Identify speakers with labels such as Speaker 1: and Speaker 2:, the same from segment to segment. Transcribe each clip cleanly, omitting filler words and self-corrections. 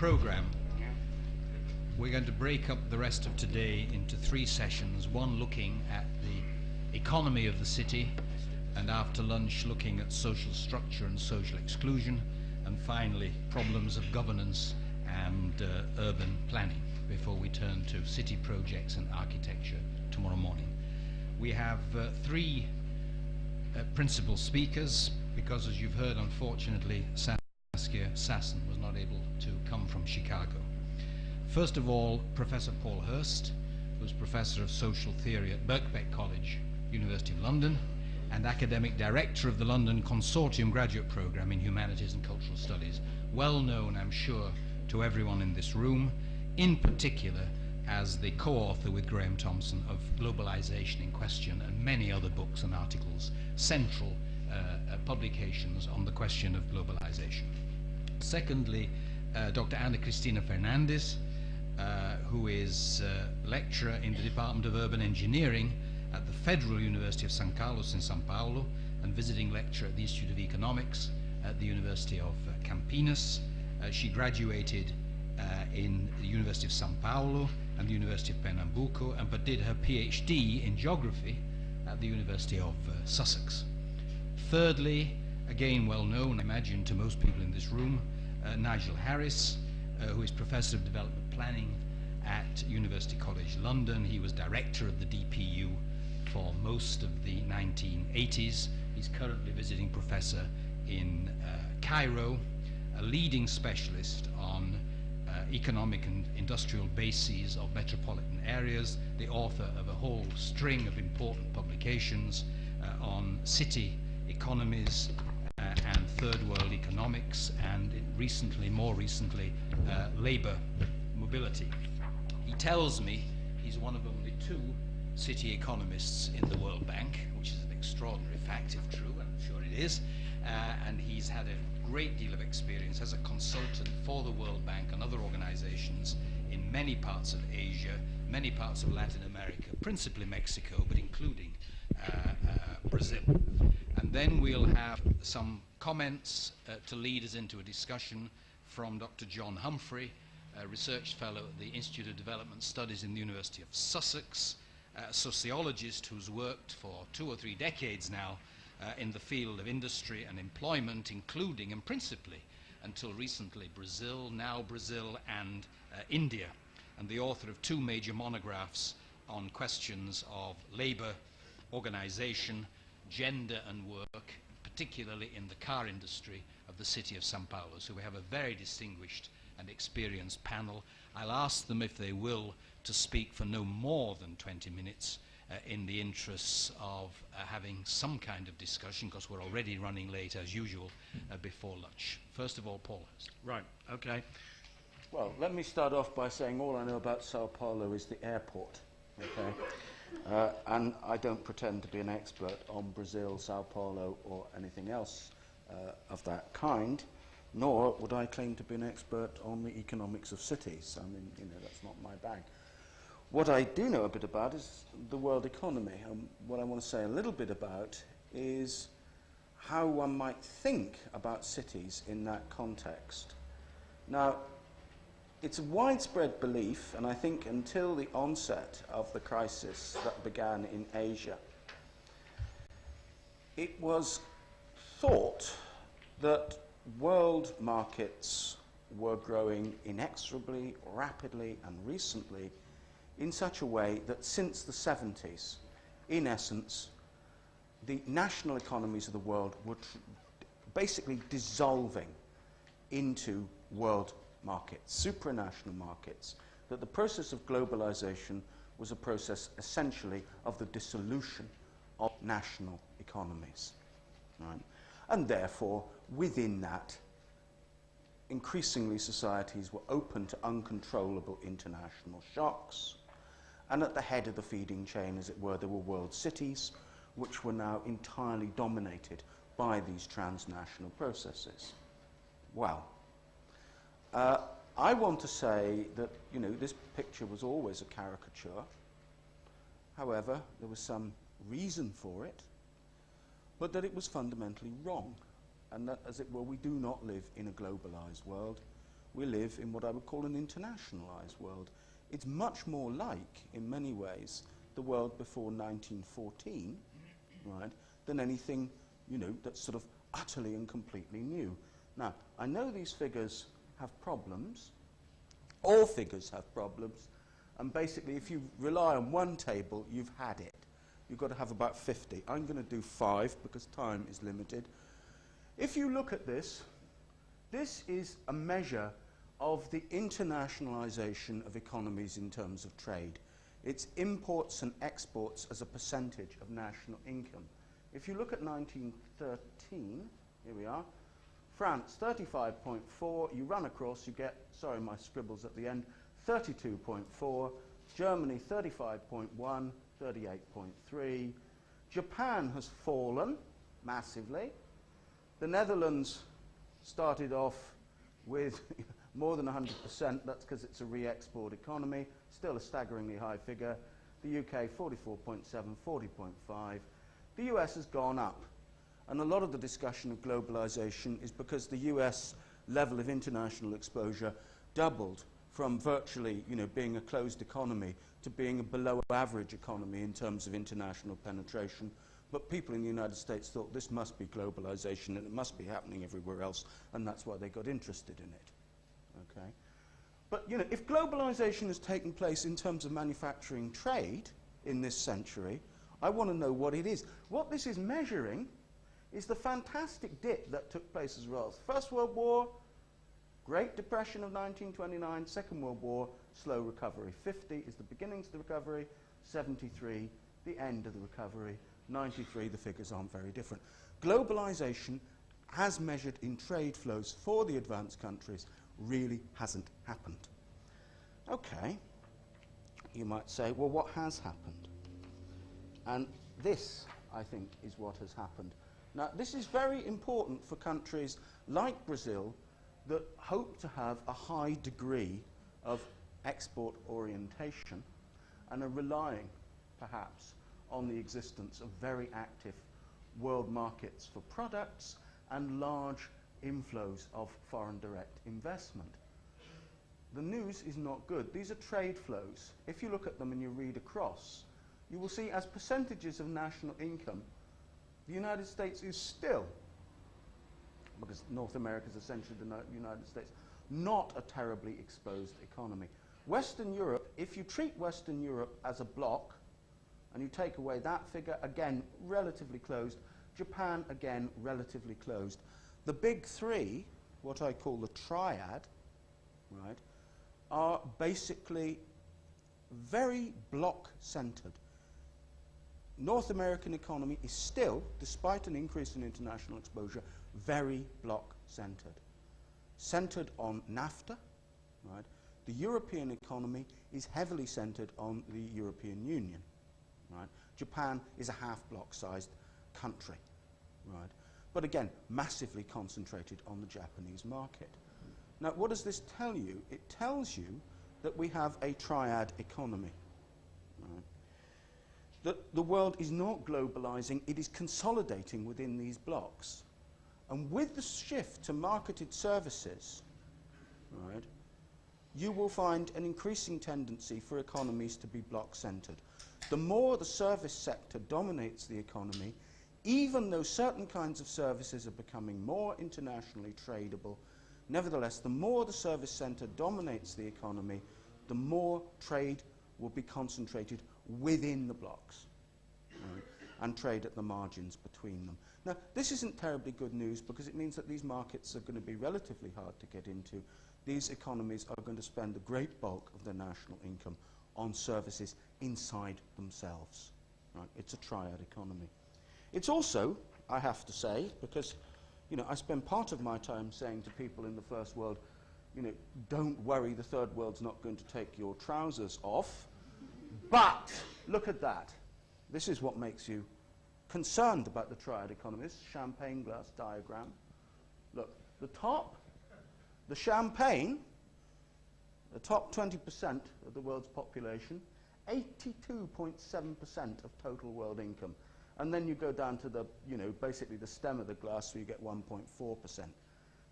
Speaker 1: program. We're going to break up the rest of today into 3 sessions, one looking at the economy of the city, and after lunch looking at social structure and social exclusion, and finally problems of governance and urban planning before we turn to city projects and architecture tomorrow morning. We have 3 principal speakers, because as you've heard, unfortunately, Saskia Sassen was not able to come from Chicago. First of all, Professor Paul Hirst, who's Professor of Social Theory at Birkbeck College, University of London, and Academic Director of the London Consortium Graduate Programme in Humanities and Cultural Studies. Well known, I'm sure, to everyone in this room, in particular as the co-author with Graham Thompson of Globalization in Question and many other books and articles, central publications on the question of globalization. Secondly, Dr. Cristina Fernandes, who is lecturer in the Department of Urban Engineering at the Federal University of São Carlos in São Paulo and visiting lecturer at the Institute of Economics at the University of Campinas. She graduated in the University of São Paulo and the University of Pernambuco, but did her PhD in geography at the University of Sussex. Thirdly, again well known, I imagine, to most people in this room, Nigel Harris, who is Professor of Development Planning at University College London. He was director of the DPU for most of the 1980s. He's currently visiting professor in Cairo, a leading specialist on economic and industrial bases of metropolitan areas, the author of a whole string of important publications on city economies and third world economics, and more recently, labor mobility. He tells me he's one of only 2 city economists in the World Bank, which is an extraordinary fact if true, and I'm sure it is, and he's had a great deal of experience as a consultant for the World Bank and other organizations in many parts of Asia, many parts of Latin America, principally Mexico, but including Brazil. And then we'll have some comments to lead us into a discussion from Dr. John Humphrey, a research fellow at the Institute of Development Studies in the University of Sussex, a sociologist who's worked for 2 or 3 decades now in the field of industry and employment, including and principally until recently Brazil, now Brazil and India, and the author of 2 major monographs on questions of labor, organization, gender and work, particularly in the car industry of the city of São Paulo. So we have a very distinguished and experienced panel. I'll ask them, if they will, to speak for no more than 20 minutes in the interests of having some kind of discussion, because we're already running late as usual before lunch. First of all, Paul Hirst.
Speaker 2: Right, okay.
Speaker 3: Well, let me start off by saying all I know about Sao Paulo is the airport, okay? And I don't pretend to be an expert on Brazil, Sao Paulo, or anything else of that kind, nor would I claim to be an expert on the economics of cities. I mean, that's not my bag. What I do know a bit about is the world economy. What I want to say a little bit about is how one might think about cities in that context. Now, it's a widespread belief, and I think until the onset of the crisis that began in Asia, it was thought that world markets were growing inexorably, rapidly, and recently in such a way that since the 70s, in essence, the national economies of the world were basically dissolving into world markets, supranational markets, that the process of globalization was a process essentially of the dissolution of national economies. Right? And therefore, within that, increasingly societies were open to uncontrollable international shocks, and at the head of the feeding chain, as it were, there were world cities, which were now entirely dominated by these transnational processes. Well, I want to say that, this picture was always a caricature. However, there was some reason for it, but that it was fundamentally wrong, and that, as it were, we do not live in a globalized world. we live in what I would call an internationalized world. It's much more like, in many ways, the world before 1914, right, than anything, that's sort of utterly and completely new. Now, I know these figures have problems. All figures have problems. And basically, if you rely on one table, you've had it. You've got to have about 50. I'm going to do 5 because time is limited. If you look at this, this is a measure of the internationalization of economies in terms of trade. It's imports and exports as a percentage of national income. If you look at 1913, here we are, France 35.4, you run across, you get, sorry my scribbles at the end, 32.4, Germany 35.1, 38.3, Japan has fallen massively, the Netherlands started off with more than 100%, that's because it's a re-export economy, still a staggeringly high figure, the UK 44.7, 40.5, the US has gone up. And a lot of the discussion of globalization is because the US level of international exposure doubled from virtually, being a closed economy to being a below average economy in terms of international penetration. But people in the United States thought this must be globalization and it must be happening everywhere else, and that's why they got interested in it. Okay? But, if globalization has taken place in terms of manufacturing trade in this century, I want to know what it is. What this is measuring is the fantastic dip that took place as well. First World War, Great Depression of 1929, Second World War, slow recovery. 50 is the beginnings of the recovery, 73, the end of the recovery, 93, the figures aren't very different. Globalization, as measured in trade flows for the advanced countries, really hasn't happened. Okay, you might say, well, what has happened? And this, I think, is what has happened. Now, this is very important for countries like Brazil that hope to have a high degree of export orientation and are relying, perhaps, on the existence of very active world markets for products and large inflows of foreign direct investment. The news is not good. These are trade flows. If you look at them and you read across, you will see as percentages of national income, the United States is still, because North America is essentially the United States, not a terribly exposed economy. Western Europe, if you treat Western Europe as a block, and you take away that figure, again, relatively closed. Japan, again, relatively closed. The big three, what I call the triad, right, are basically very block-centered. North American economy is still, despite an increase in international exposure, very block-centered. Centered on NAFTA, right? The European economy is heavily centered on the European Union, right? Japan is a half-block-sized country, right? But again, massively concentrated on the Japanese market. Now, what does this tell you? It tells you that we have a triad economy, right? That the world is not globalizing, it is consolidating within these blocks. And with the shift to marketed services, right, you will find an increasing tendency for economies to be block-centered. The more the service sector dominates the economy, even though certain kinds of services are becoming more internationally tradable, nevertheless, the more the service sector dominates the economy, the more trade will be concentrated within the blocks, right, and trade at the margins between them. Now, this isn't terribly good news because it means that these markets are going to be relatively hard to get into. These economies are going to spend the great bulk of their national income on services inside themselves. Right? It's a triad economy. It's also, I have to say, because I spend part of my time saying to people in the first world, don't worry, the third world's not going to take your trousers off. But look at that. This is what makes you concerned about the triad economy. This is a champagne glass diagram. Look, the top, the champagne, the top 20% of the world's population, 82.7% of total world income. And then you go down to the, basically the stem of the glass, so you get 1.4%.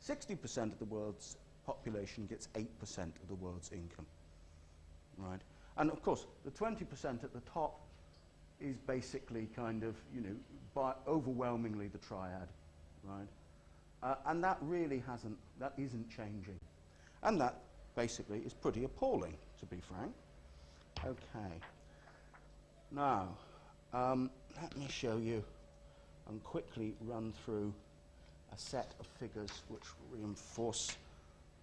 Speaker 3: 60% of the world's population gets 8% of the world's income, right? And of course, the 20% at the top is basically kind of, you know, by overwhelmingly the triad, right? And that really isn't changing. And that basically is pretty appalling, to be frank. Okay. Now, let me show you and quickly run through a set of figures which reinforce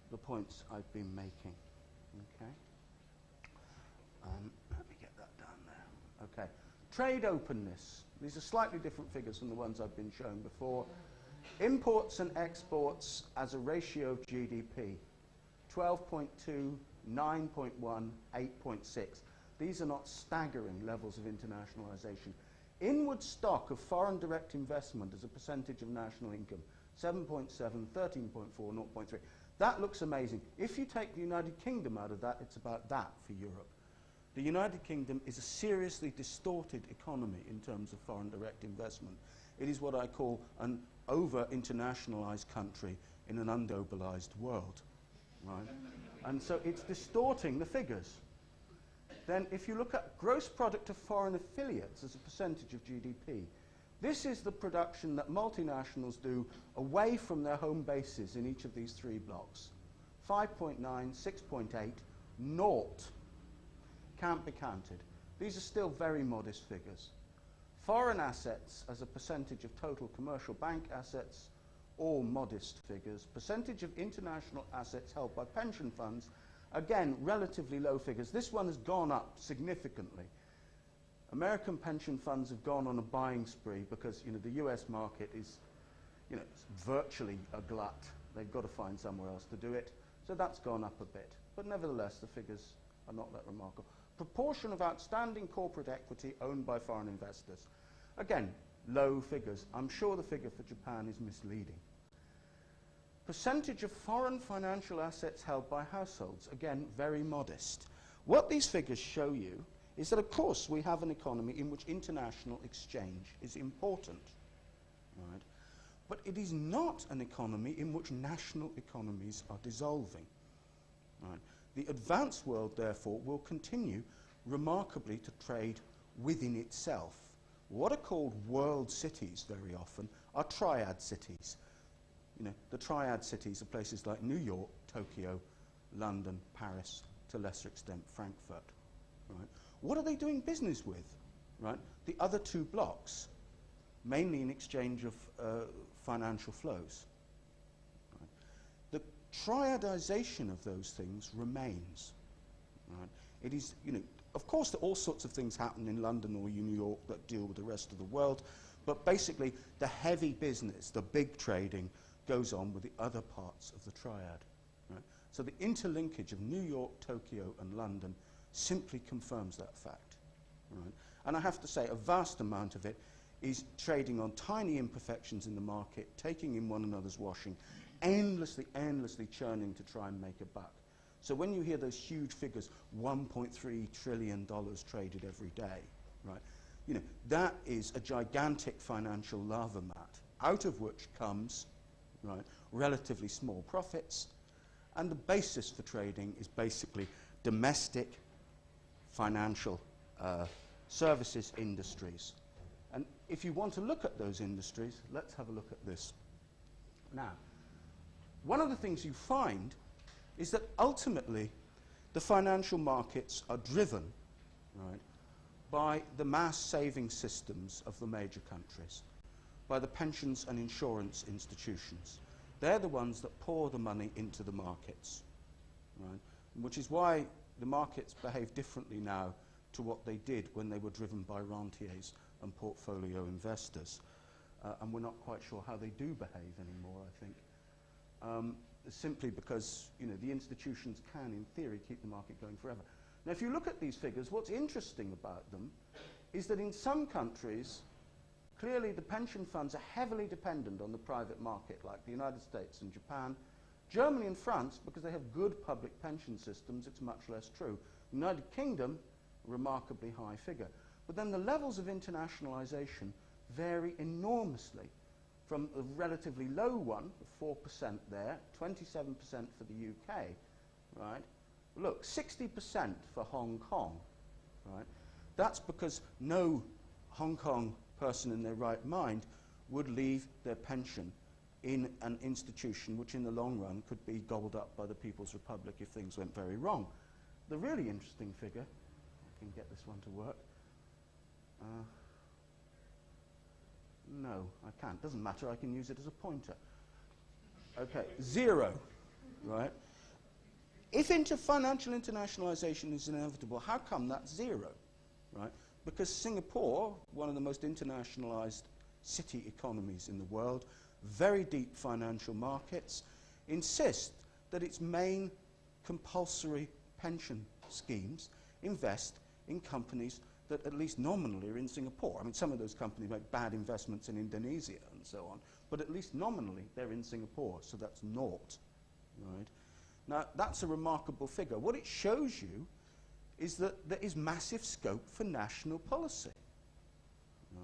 Speaker 3: the points I've been making. Okay. Let me get that down there. Okay. Trade openness. These are slightly different figures from the ones I've been showing before. Imports and exports as a ratio of GDP. 12.2, 9.1, 8.6. These are not staggering levels of internationalization. Inward stock of foreign direct investment as a percentage of national income. 7.7, 13.4, 0.3. That looks amazing. If you take the United Kingdom out of that, it's about that for Europe. The United Kingdom is a seriously distorted economy in terms of foreign direct investment. It is what I call an over-internationalized country in an unglobalized world, right? And so it's distorting the figures. Then if you look at gross product of foreign affiliates as a percentage of GDP, this is the production that multinationals do away from their home bases in each of these three blocks. 5.9, 6.8, 0 can't be counted. These are still very modest figures. Foreign assets as a percentage of total commercial bank assets, all modest figures. Percentage of international assets held by pension funds, again, relatively low figures. This one has gone up significantly. American pension funds have gone on a buying spree because, you know, the US market is, you know, virtually a glut. They've got to find somewhere else to do it. So that's gone up a bit. But nevertheless, the figures are not that remarkable. Proportion of outstanding corporate equity owned by foreign investors. Again, low figures. I'm sure the figure for Japan is misleading. Percentage of foreign financial assets held by households. Again, very modest. What these figures show you is that, of course, we have an economy in which international exchange is important, right? But it is not an economy in which national economies are dissolving, right? The advanced world, therefore, will continue remarkably to trade within itself. What are called world cities very often are triad cities. You know, the triad cities are places like New York, Tokyo, London, Paris, to a lesser extent Frankfurt, right? What are they doing business with, right? The other two blocks, mainly in exchange of financial flows. Right? The triadization of those things remains, right? It is, you know, of course, all sorts of things happen in London or New York that deal with the rest of the world, but basically the heavy business, the big trading, goes on with the other parts of the triad. Right? So the interlinkage of New York, Tokyo, and London simply confirms that fact. Right? And I have to say, a vast amount of it is trading on tiny imperfections in the market, taking in one another's washing, endlessly churning to try and make a buck. So when you hear those huge figures, $1.3 trillion traded every day, right? You know, that is a gigantic financial lava mat, out of which comes, right, relatively small profits, and the basis for trading is basically domestic financial services industries. And if you want to look at those industries, let's have a look at this. Now, one of the things you find is that ultimately the financial markets are driven, right, by the mass saving systems of the major countries, by the pensions and insurance institutions. They're the ones that pour the money into the markets, right? Which is why the markets behave differently now to what they did when they were driven by rentiers and portfolio investors. And we're not quite sure how they do behave anymore, I think. Simply because, you know, the institutions can, in theory, keep the market going forever. Now, if you look at these figures, what's interesting about them is that in some countries, clearly the pension funds are heavily dependent on the private market, like the United States and Japan. Germany and France, because they have good public pension systems, it's much less true. United Kingdom, remarkably high figure. But then the levels of internationalization vary enormously. from a relatively low one of 4% there, 27% for the UK, right? Look, 60% for Hong Kong, right? That's because no Hong Kong person in their right mind would leave their pension in an institution which in the long run could be gobbled up by the People's Republic if things went very wrong. The really interesting figure, I can get this one to work. No, I can't. Doesn't matter. I can use it as a pointer. Okay, 0, right? If financial internationalization is inevitable, how come that's 0, right? Because Singapore, one of the most internationalized city economies in the world, very deep financial markets, insist that its main compulsory pension schemes invest in companies that at least nominally are in Singapore. I mean, some of those companies make bad investments in Indonesia and so on, but at least nominally they're in Singapore, so that's 0, right? Now, that's a remarkable figure. What it shows you is that there is massive scope for national policy,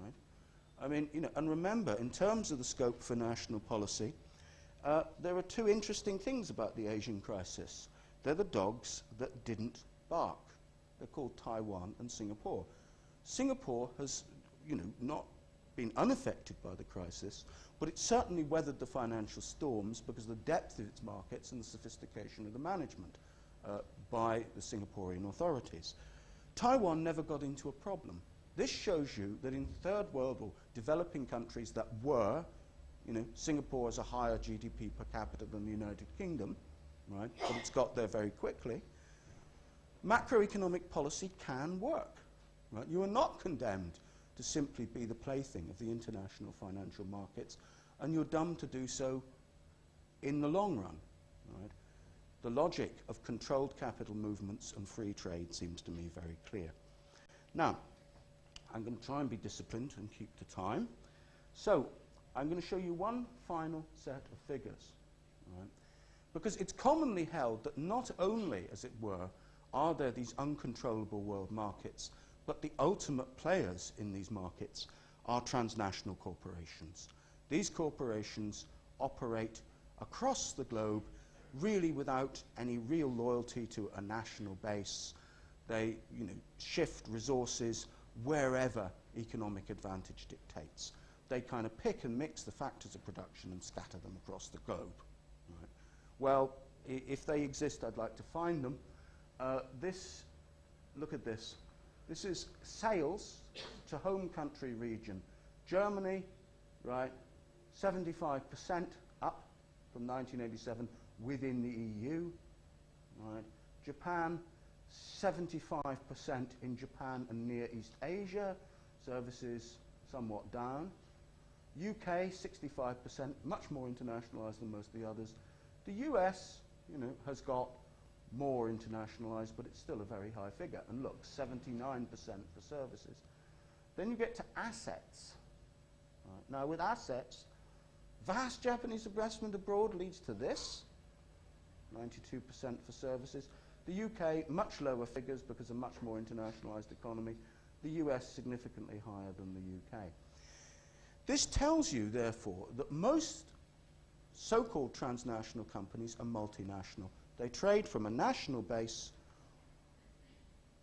Speaker 3: right? I mean, you know, and remember, in terms of the scope for national policy, there are two interesting things about the Asian crisis. They're the dogs that didn't bark. They're called Taiwan and Singapore. Singapore has, you know, not been unaffected by the crisis, but it certainly weathered the financial storms because of the depth of its markets and the sophistication of the management by the Singaporean authorities. Taiwan never got into a problem. This shows you that in third world or developing countries that were, you know, Singapore has a higher GDP per capita than the United Kingdom, right? But it's got there very quickly. Macroeconomic policy can work, right? You are not condemned to simply be the plaything of the international financial markets, and you're dumb to do so in the long run, right? The logic of controlled capital movements and free trade seems to me very clear. Now, I'm going to try and be disciplined and keep to time. So, I'm going to show you one final set of figures, right? Because it's commonly held that not only, as it were, are there these uncontrollable world markets, but the ultimate players in these markets are transnational corporations. These corporations operate across the globe really without any real loyalty to a national base. They, you know, shift resources wherever economic advantage dictates. They kind of pick and mix the factors of production and scatter them across the globe. Right? Well, if they exist, I'd like to find them. Look at this. This is sales to home country region. Germany, right, 75% up from 1987 within the EU. Right. Japan, 75% in Japan and Near East Asia. Services somewhat down. UK, 65%, much more internationalized than most of the others. The US, you know, has got more internationalized, but it's still a very high figure. And look, 79% for services. Then you get to assets. Right. Now, with assets, vast Japanese investment abroad leads to this, 92% for services. The UK, much lower figures because a much more internationalized economy. The US, significantly higher than the UK. This tells you, therefore, that most so-called transnational companies are multinational. They trade from a national base,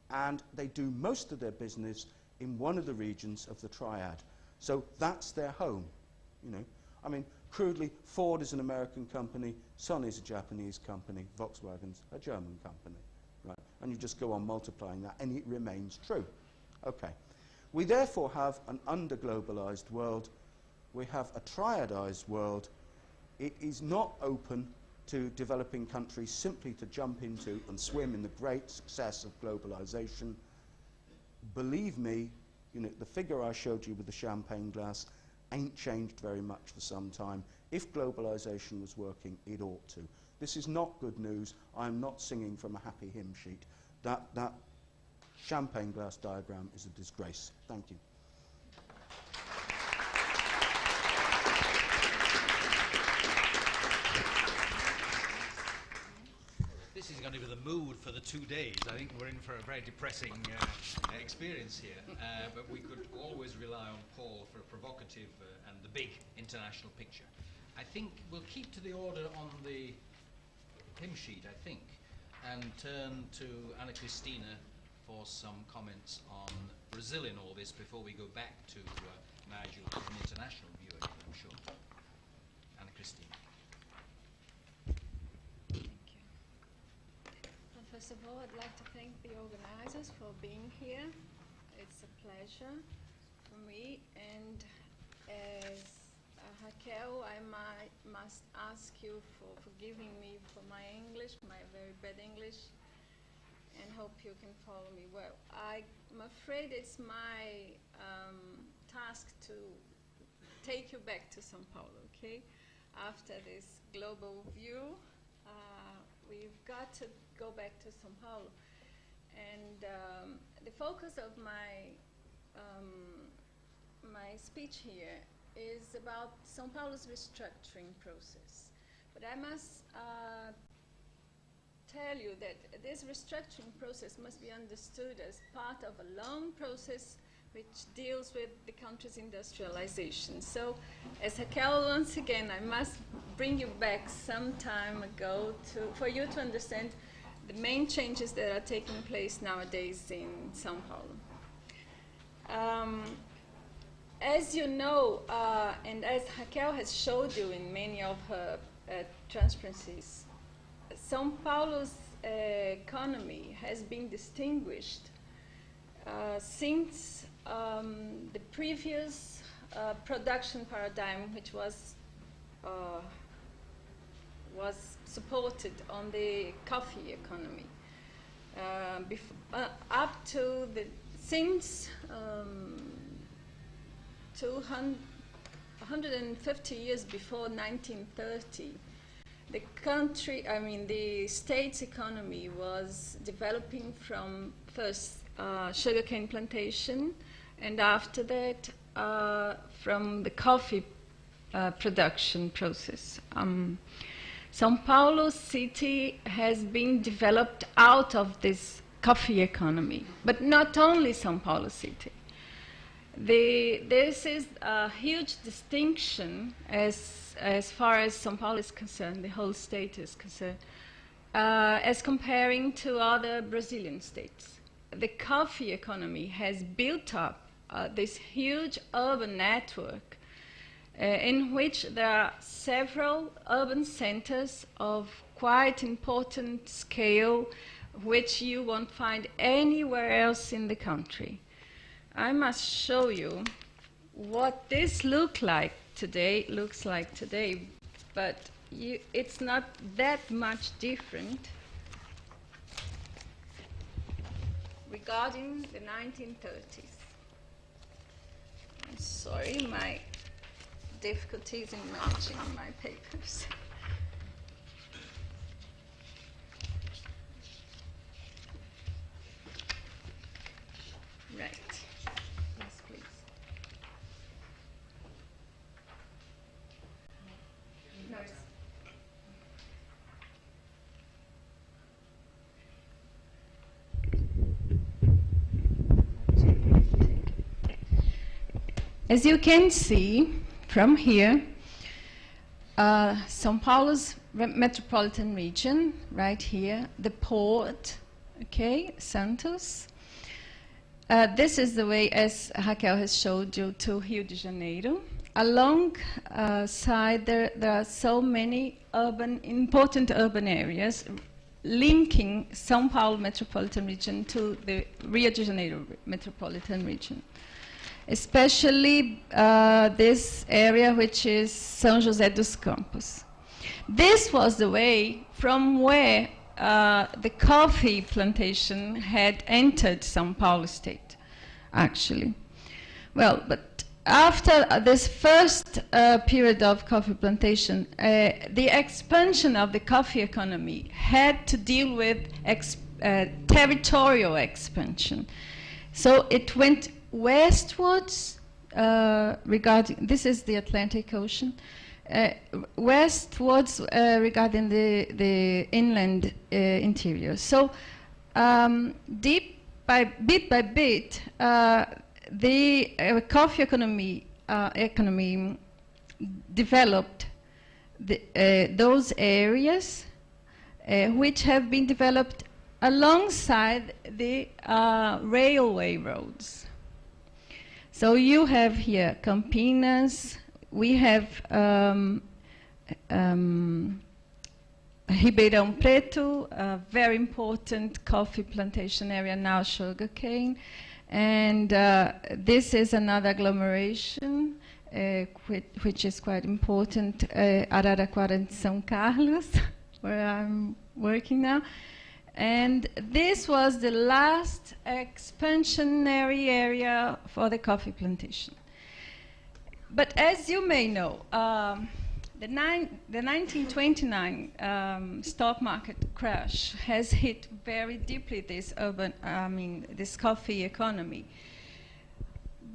Speaker 3: and they do most of their business in one of the regions of the triad. So that's their home, you know. I mean, crudely, Ford is an American company, Sony is a Japanese company, Volkswagen's a German company, right? And you just go on multiplying that, and it remains true. Okay. We therefore have an under-globalized world. We have a triadized world. It is not open to developing countries simply to jump into and swim in the great success of globalization. Believe me, you know, the figure I showed you with the champagne glass ain't changed very much for some time. If globalization was working, it ought to. This is not good news. I'm not singing from a happy hymn sheet. That champagne glass diagram is a disgrace. Thank you.
Speaker 1: This is guessing only with the mood for the 2 days. I think we're in for a very depressing experience here. But we could always rely on Paul for a provocative and the big international picture. I think we'll keep to the order on the hymn sheet, I think, and turn to Cristina for some comments on Brazil in all this before we go back to Nigel for an international view again, I'm sure. Cristina.
Speaker 2: Thank you. Well, first of all, I'd like to thank the organizers for being here. It's a pleasure for me. And as Raquel, I must ask you for forgiving me for my English, my very bad English, and hope you can follow me well. I'm afraid it's my task to take you back to São Paulo, okay? After this global view, we've got to go back to São Paulo. And the focus of my speech here is about São Paulo's restructuring process. But I must tell you that this restructuring process must be understood as part of a long process which deals with the country's industrialization. So, as Raquel, once again, I must bring you back some time ago for you to understand the main changes that are taking place nowadays in São Paulo. As you know, and as Raquel has showed you in many of her transparencies, São Paulo's economy has been distinguished since the previous production paradigm, which was supported on the coffee economy, up to since 150 years before 1930. The state's economy was developing from first sugarcane plantation, and after that from the coffee production process. São Paulo city has been developed out of this coffee economy, but not only São Paulo city. This is a huge distinction as far as São Paulo is concerned, the whole state is concerned, as comparing to other Brazilian states. The coffee economy has built up this huge urban network in which there are several urban centers of quite important scale, which you won't find anywhere else in the country. I must show you what this looks like today, but it's not that much different regarding the 1930s. I'm sorry, my difficulties in matching my papers. Right. Yes, please. No. As you can see from here, São Paulo's metropolitan region, right here, the port, okay, Santos. This is the way, as Raquel has showed you, to Rio de Janeiro. Alongside there are so many important urban areas linking São Paulo metropolitan region to the Rio de Janeiro metropolitan region. Especially this area, which is São José dos Campos. This was the way from where the coffee plantation had entered São Paulo state, actually. Well, but after this first period of coffee plantation, the expansion of the coffee economy had to deal with territorial expansion. So it went westwards, this is the Atlantic Ocean, westwards regarding the inland interior. So bit by bit, the coffee economy developed those areas which have been developed alongside the railway roads. So you have here Campinas, we have Ribeirão Preto, a very important coffee plantation area, now sugarcane. And this is another agglomeration which is quite important, Araraquara and São Carlos, where I'm working now. And this was the last expansionary area for the coffee plantation. But as you may know, the 1929 stock market crash has hit very deeply this this coffee economy.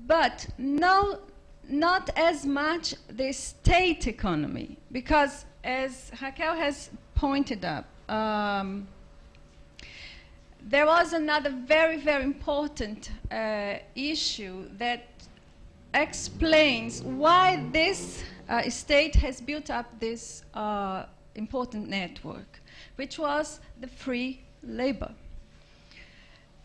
Speaker 2: But no, not as much the state economy, because as Raquel has pointed out, there was another very, very important issue that explains why this state has built up this important network, which was the free labor.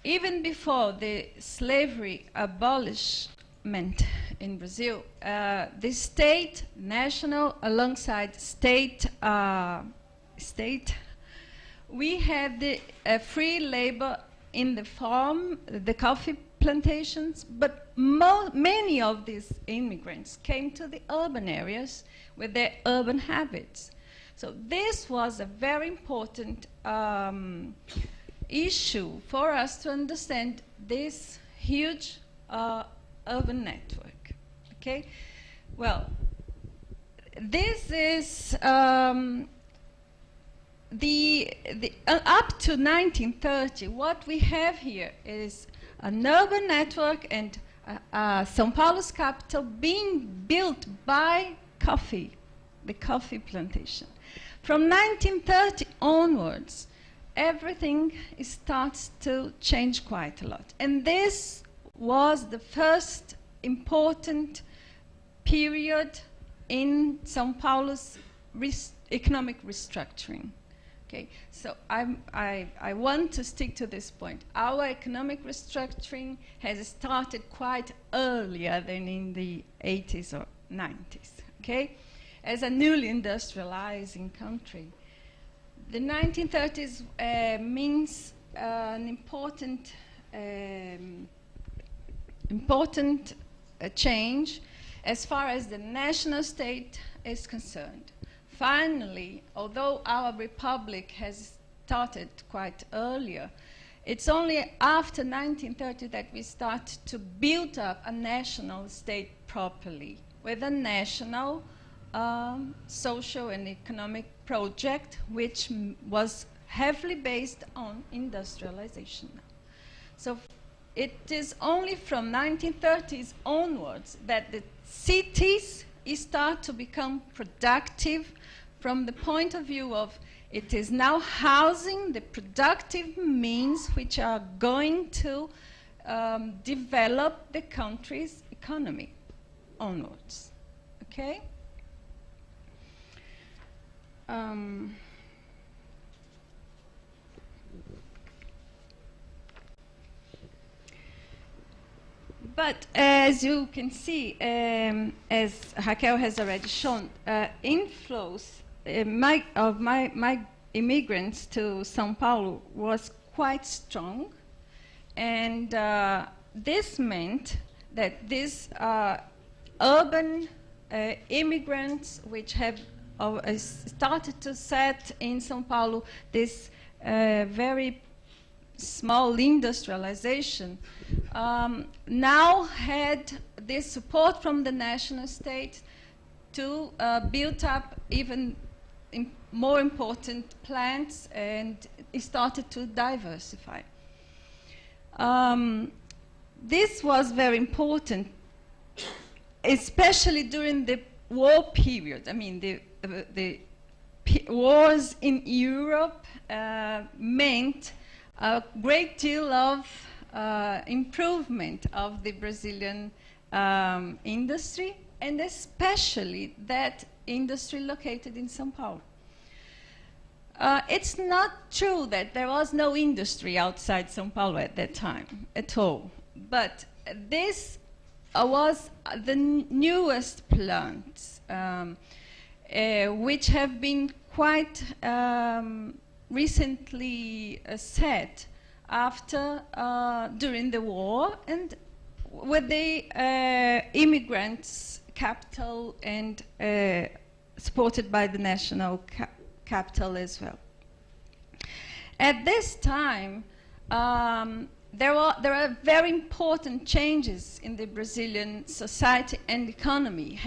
Speaker 2: Even before the slavery abolishment in Brazil, the state, national alongside state, we had the free labor in the farm, the coffee plantations, but many of these immigrants came to the urban areas with their urban habits. So this was a very important issue for us to understand this huge urban network. Okay, well, this is up to 1930. What we have here is an urban network and São Paulo's capital being built by coffee, the coffee plantation. From 1930 onwards, everything starts to change quite a lot. And this was the first important period in São Paulo's economic restructuring. Okay, so I want to stick to this point. Our economic restructuring has started quite earlier than in the 80s or 90s, okay? As a newly industrializing country. The 1930s means an important change as far as the national state is concerned. Finally, although our republic has started quite earlier, it's only after 1930 that we start to build up a national state properly, with a national social and economic project which was heavily based on industrialization. So it is only from 1930s onwards that the cities start to become productive from the point of view of it is now housing the productive means which are going to develop the country's economy onwards. Okay? But as you can see, as Raquel has already shown, inflows of my immigrants to São Paulo was quite strong, and this meant that these urban immigrants, which have started to set in São Paulo this very small industrialization, now had this support from the national state to build up even more important plants, and it started to diversify. This was very important, especially during the war period, I mean, wars in Europe meant a great deal of improvement of the Brazilian industry, and especially that industry located in São Paulo. It's not true that there was no industry outside São Paulo at that time at all, but this was the newest plants, which have been quite recently set after, during the war, and with the immigrants' capital and supported by the national capital as well. At this time, there are very important changes in the Brazilian society and economy,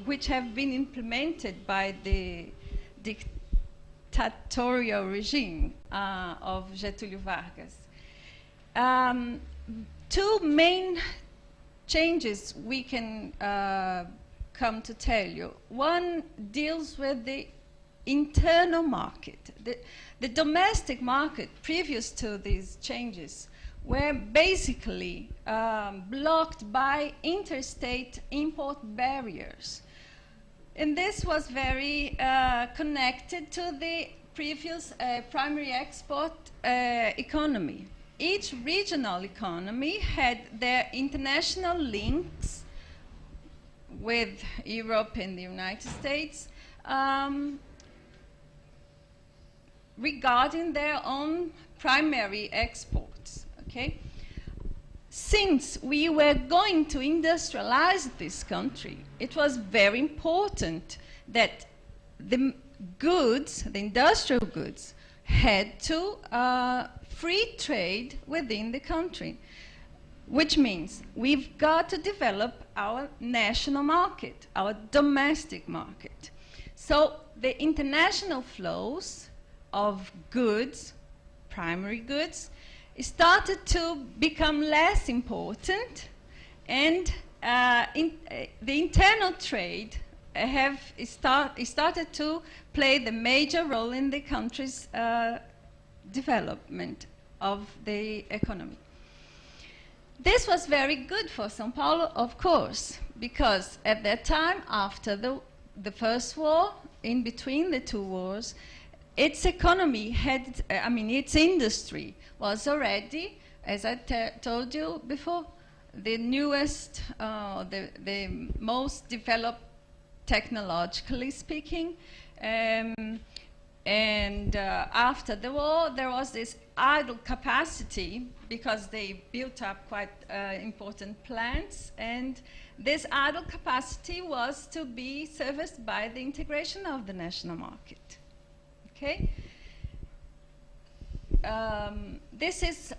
Speaker 2: which have been implemented by the dictatorial regime of Getúlio Vargas. Two main changes we can come to tell you. One deals with the internal market. The domestic market, previous to these changes, were basically blocked by interstate import barriers. And this was very connected to the previous primary export economy. Each regional economy had their international links with Europe and the United States regarding their own primary exports. Okay? Since we were going to industrialize this country, it was very important that the goods, the industrial goods, had to free trade within the country, which means we've got to develop our national market, our domestic market. So the international flows of goods, primary goods, started to become less important, and the internal trade started to play the major role in the country's development of the economy. This was very good for São Paulo, of course, because at that time, after the first war, in between the two wars, its economy had, its industry was already, as I told you before, the newest, the most developed technologically speaking. After the war, there was this idle capacity because they built up quite important plants, and this idle capacity was to be serviced by the integration of the national market. Okay? This is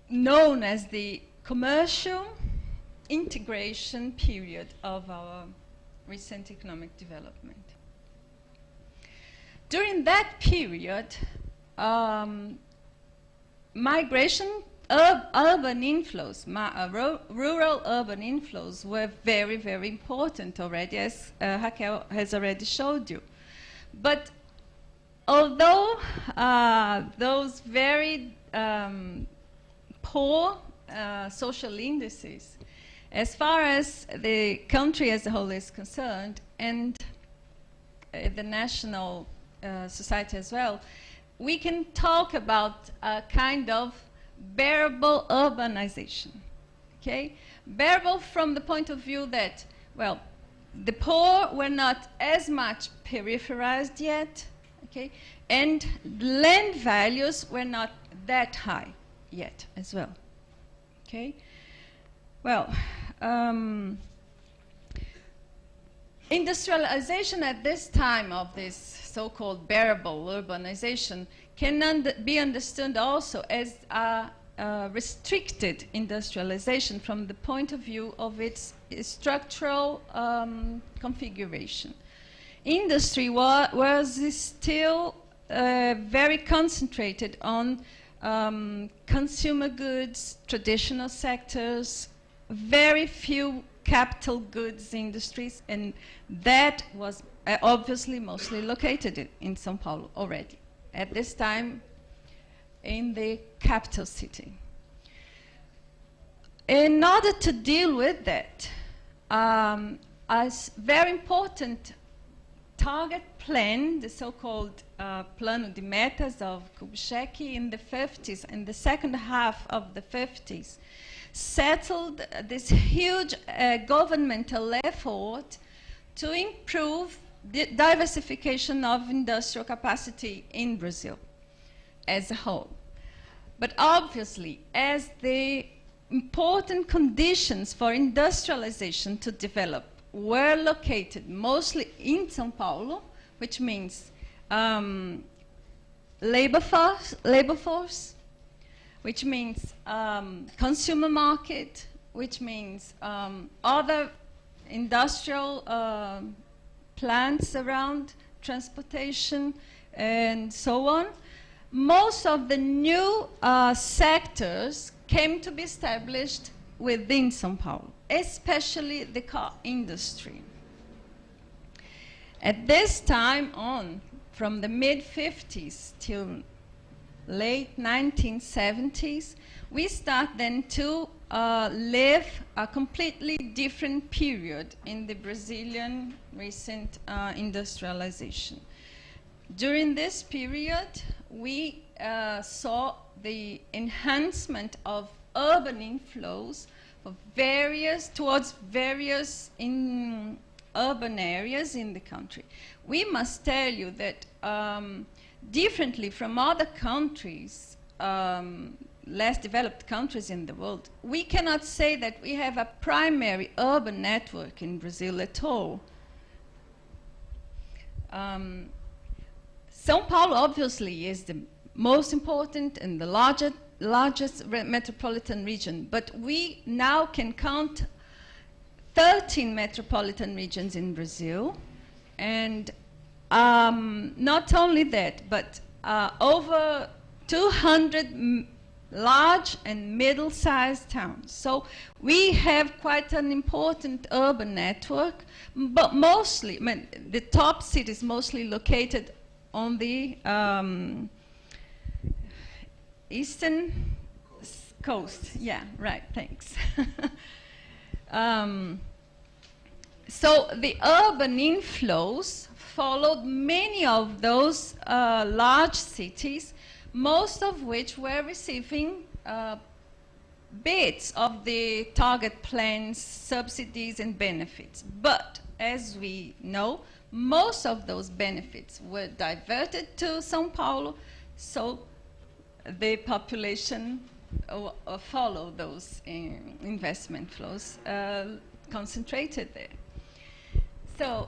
Speaker 2: known as the commercial integration period of our recent economic development. During that period, migration, urban inflows, rural urban inflows were very, very important already, as Raquel has already showed you. But although those very poor social indices, as far as the country as a whole is concerned, and the national society as well, we can talk about a kind of bearable urbanization. Okay? Bearable from the point of view that, well, the poor were not as much peripherized yet, okay? And land values were not that high yet as well. Okay? Well, industrialization at this time of this so-called bearable urbanization can be understood also as a restricted industrialization from the point of view of its structural configuration. Industry was still very concentrated on consumer goods, traditional sectors, very few capital goods industries, and that was obviously mostly located in São Paulo already, at this time in the capital city. In order to deal with that, a very important target plan, the so-called Plano de Metas of Kubitschek in the 50s, in the second half of the 50s, settled this huge governmental effort to improve the diversification of industrial capacity in Brazil as a whole. But obviously, as the important conditions for industrialization to develop were located mostly in São Paulo, which means labor force, which means consumer market, which means other industrial plants around, transportation, and so on. Most of the new sectors came to be established within São Paulo, especially the car industry. At this time on, from the mid-50s till late 1970s, we start then to live a completely different period in the Brazilian recent industrialization. During this period, we saw the enhancement of urban inflows of towards various urban areas in the country. We must tell you that differently from other countries, less developed countries in the world, we cannot say that we have a primary urban network in Brazil at all. São Paulo obviously is the most important and the largest metropolitan region, but we now can count 13 metropolitan regions in Brazil, and not only that, but over 200 large and middle-sized towns. So we have quite an important urban network, but mostly, the top cities mostly located on the eastern coast. Yeah, right, thanks. So the urban inflows followed many of those large cities, most of which were receiving bits of the target plans, subsidies, and benefits. But as we know, most of those benefits were diverted to São Paulo, so the population followed those investment flows concentrated there. So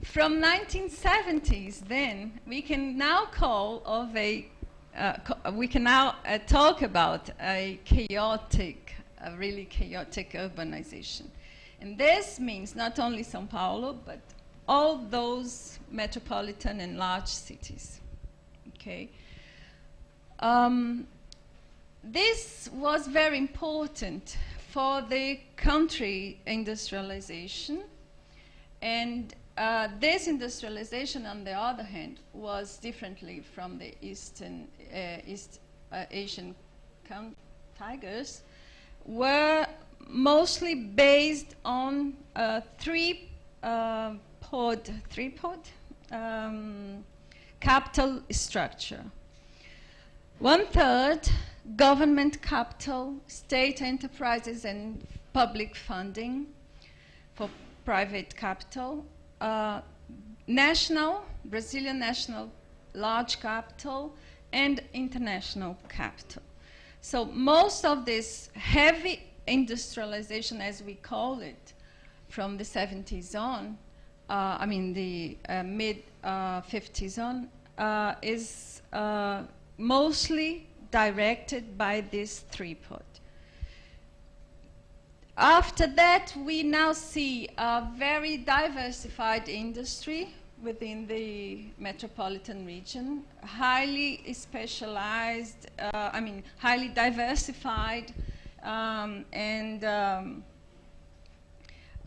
Speaker 2: from 1970s, then we can now talk about a really chaotic urbanization, and this means not only São Paulo but all those metropolitan and large cities. Okay. This was very important for the country industrialization, and this industrialization, on the other hand, was differently from the East Asian tigers, were mostly based on three-pod capital structure. 1/3 government capital, state enterprises and public funding for private capital, Brazilian national large capital, and international capital. So most of this heavy industrialization, as we call it, from the 70s on, the mid-50s on, is mostly directed by this three-pod. After that, we now see a very diversified industry within the metropolitan region, highly specialized, highly diversified, and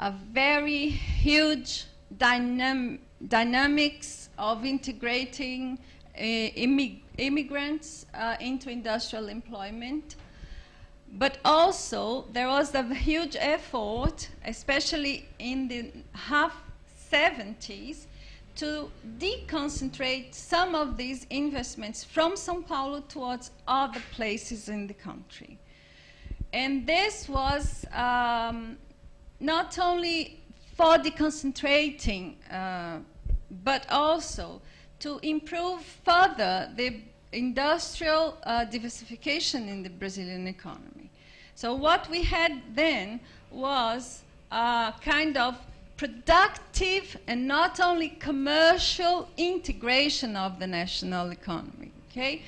Speaker 2: a very huge dynamics of integrating immigrants into industrial employment. But also, there was a huge effort, especially in the '70s, to deconcentrate some of these investments from São Paulo towards other places in the country. And this was not only for deconcentrating, but also to improve further the industrial diversification in the Brazilian economy. So what we had then was a kind of productive and not only commercial integration of the national economy. Okay,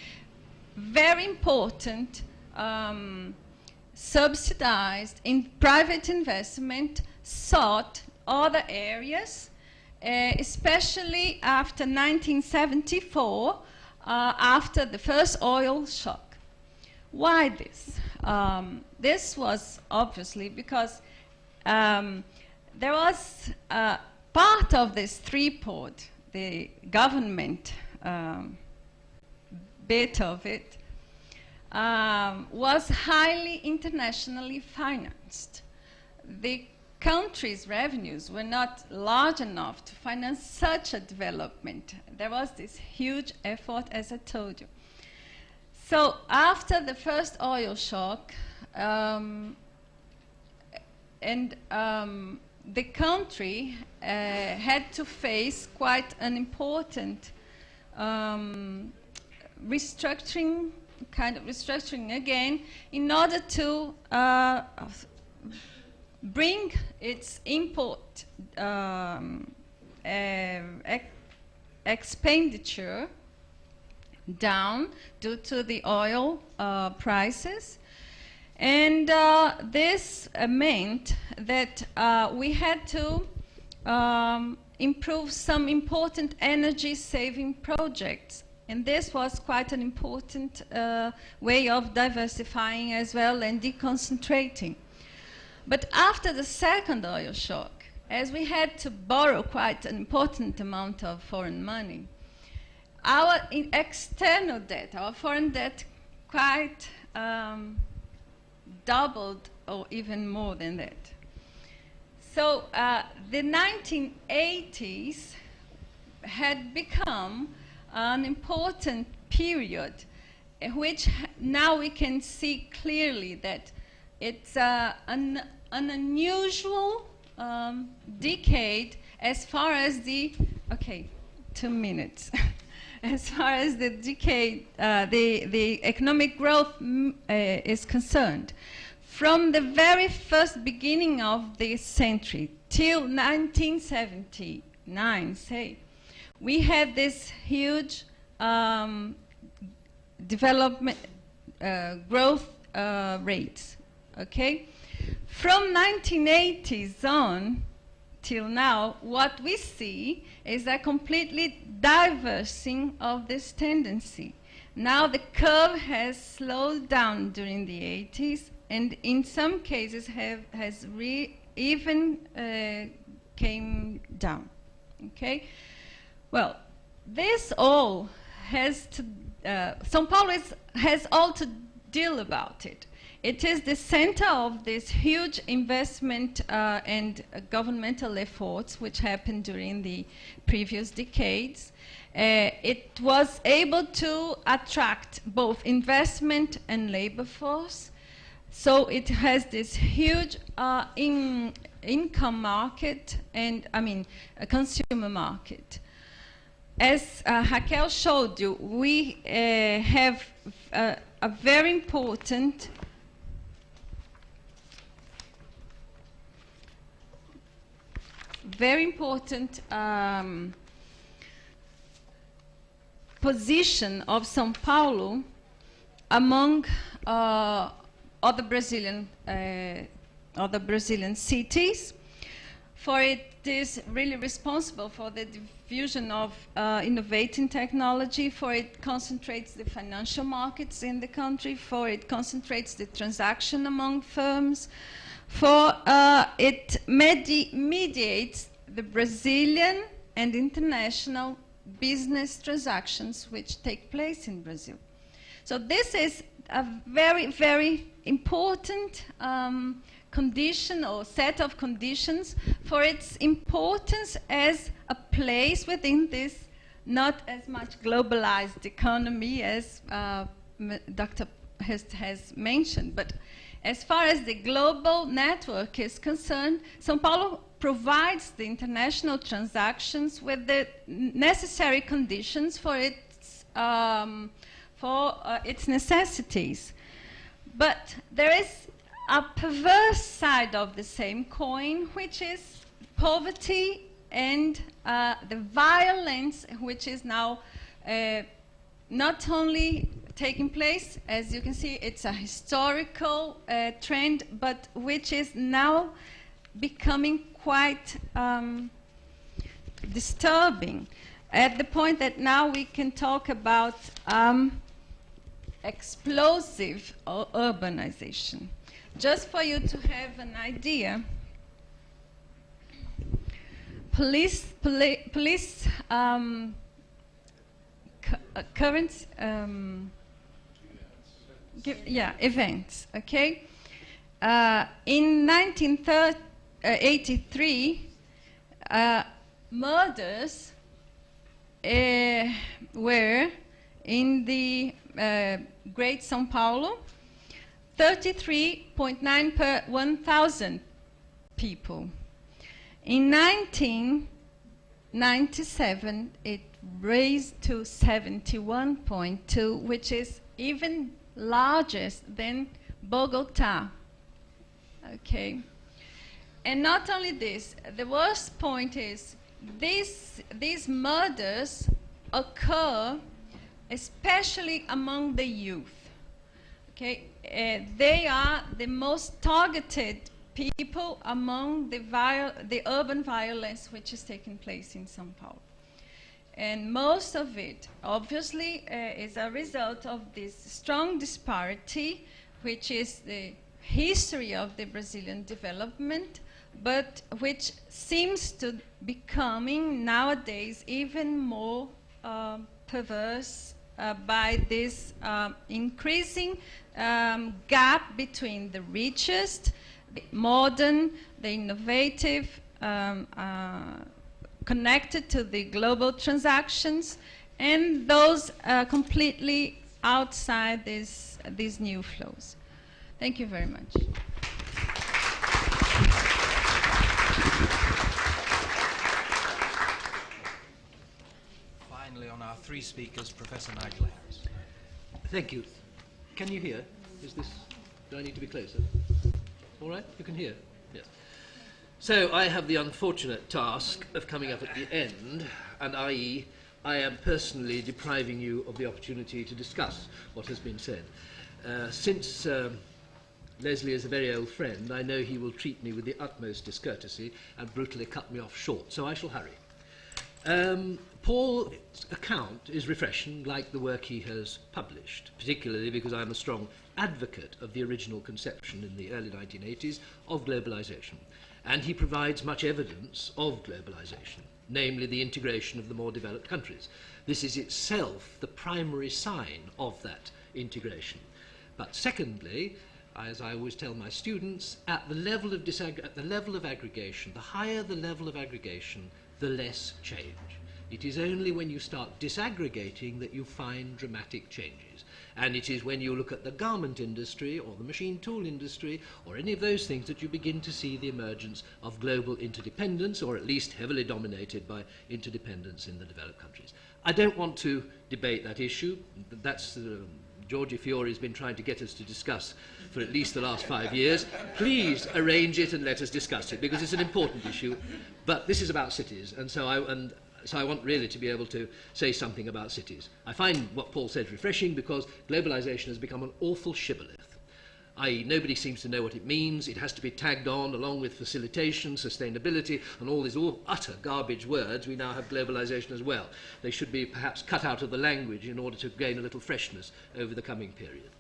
Speaker 2: very important, subsidized in private investment, sought other areas, especially after 1974, after the first oil shock. Why this? This was obviously because there was part of this three-port, the government bit of it, was highly internationally financed. The country's revenues were not large enough to finance such a development. There was this huge effort, as I told you. So after the first oil shock, the country had to face quite an important restructuring, kind of restructuring again, in order to bring its import expenditure down due to the oil prices. And this meant that we had to improve some important energy-saving projects. And this was quite an important way of diversifying as well and deconcentrating. But after the second oil shock, as we had to borrow quite an important amount of foreign money, our external debt, our foreign debt, quite doubled or even more than that. So the 1980s had become an important period in which now we can see clearly that it's an unusual decade as far as the, okay, 2 minutes. As far as the decade, the economic growth is concerned. From the very first beginning of this century till 1979, say, we had this huge development growth rates, okay? From 1980s on till now, what we see is a completely diversing of this tendency. Now the curve has slowed down during the 80s, and in some cases has even came down. Okay. Well, this all has to São Paulo has all to deal about it. It is the center of this huge investment and governmental efforts which happened during the previous decades. It was able to attract both investment and labor force. So it has this huge income market and, a consumer market. As Raquel showed you, we have a very important position of São Paulo among other Brazilian cities, for it is really responsible for the diffusion of innovating technology, for it concentrates the financial markets in the country, for it concentrates the transaction among firms, for it mediates the Brazilian and international business transactions which take place in Brazil. So this is a very, very important condition or set of conditions for its importance as a place within this not as much globalized economy as Dr. Hirst has mentioned, but as far as the global network is concerned, São Paulo provides the international transactions with the necessary conditions for its necessities. But there is a perverse side of the same coin, which is poverty and the violence, which is now not only taking place, as you can see, it's a historical trend, but which is now becoming quite disturbing, at the point that now we can talk about explosive urbanization. Just for you to have an idea, police current events, okay? In 1983, murders were in the Great São Paulo, 33.9 per 1,000 people. In 1997, it raised to 71.2, which is even larger than Bogota. Okay. And not only this, the worst point is these murders occur especially among the youth. Okay, they are the most targeted people among the urban violence which is taking place in São Paulo. And most of it, obviously, is a result of this strong disparity, which is the history of the Brazilian development, but which seems to becoming nowadays even more perverse by this increasing gap between the richest, the modern, the innovative, connected to the global transactions, and those completely outside these new flows. Thank you very much.
Speaker 1: Finally, on our three speakers, Professor Nigel Harris.
Speaker 4: Thank you. Can you hear? Do I need to be closer? All right, you can hear? Yes. So I have the unfortunate task of coming up at the end, and i.e., I am personally depriving you of the opportunity to discuss what has been said. Since Leslie is a very old friend, I know he will treat me with the utmost discourtesy and brutally cut me off short, so I shall hurry. Paul's account is refreshing, like the work he has published, particularly because I'm a strong advocate of the original conception in the early 1980s of globalization. And he provides much evidence of globalization, namely the integration of the more developed countries. This is itself the primary sign of that integration. But secondly, as I always tell my students, at the level of aggregation, the higher the level of aggregation, the less change. It is only when you start disaggregating that you find dramatic changes. And it is when you look at the garment industry or the machine tool industry or any of those things that you begin to see the emergence of global interdependence, or at least heavily dominated by interdependence in the developed countries. I don't want to debate that issue. That's Giorgi Fiori has been trying to get us to discuss for at least the last 5 years. Please arrange it and let us discuss it, because it's an important issue. But this is about cities, and so I want really to be able to say something about cities. I find what Paul said refreshing, because globalization has become an awful shibboleth. i.e., nobody seems to know what it means. It has to be tagged on along with facilitation, sustainability, and all these utter garbage words. We now have globalization as well. They should be perhaps cut out of the language in order to gain a little freshness over the coming period.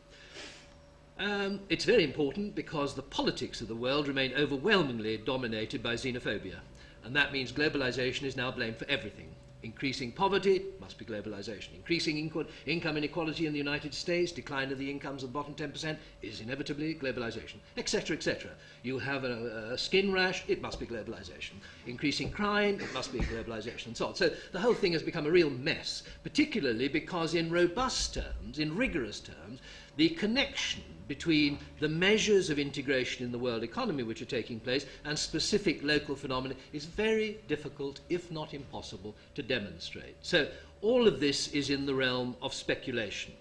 Speaker 4: It's very important because the politics of the world remain overwhelmingly dominated by xenophobia. And that means globalization is now blamed for everything. Increasing poverty must be globalization. Increasing income inequality in the United States, decline of the incomes of the bottom 10% is inevitably globalization, etc., etc. You have a skin rash, it must be globalization. Increasing crime, it must be globalization, and so on. So the whole thing has become a real mess, particularly because in robust terms, in rigorous terms, the connection between the measures of integration in the world economy which are taking place and specific local phenomena is very difficult, if not impossible, to demonstrate. So all of this is in the realm of speculation.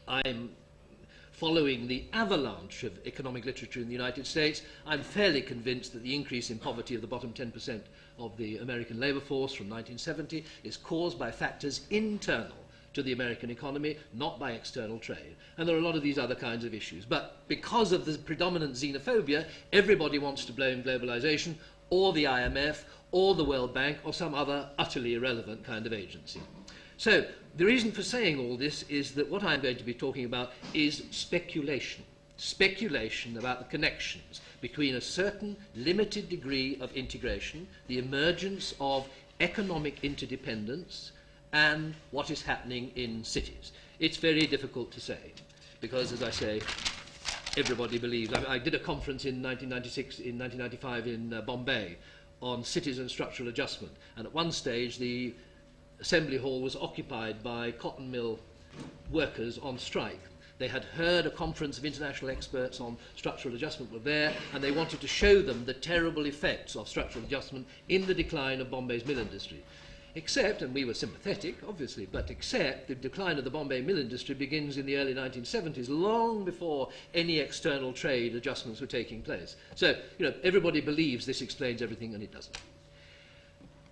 Speaker 4: I'm following the avalanche of economic literature in the United States. I'm fairly convinced that the increase in poverty of the bottom 10% of the American labor force from 1970 is caused by factors internal to the American economy, not by external trade. And there are a lot of these other kinds of issues. But because of the predominant xenophobia, everybody wants to blame globalization or the IMF or the World Bank or some other utterly irrelevant kind of agency. So the reason for saying all this is that what I'm going to be talking about is speculation. Speculation about the connections between a certain limited degree of integration, the emergence of economic interdependence, and what is happening in cities. It's very difficult to say, because, as I say, everybody believes. I did a conference in 1995 in Bombay on cities and structural adjustment, and at one stage the assembly hall was occupied by cotton mill workers on strike. They had heard a conference of international experts on structural adjustment were there, and they wanted to show them the terrible effects of structural adjustment in the decline of Bombay's mill industry. Except, and we were sympathetic, obviously, but except the decline of the Bombay mill industry begins in the early 1970s, long before any external trade adjustments were taking place. So, everybody believes this explains everything, and it doesn't.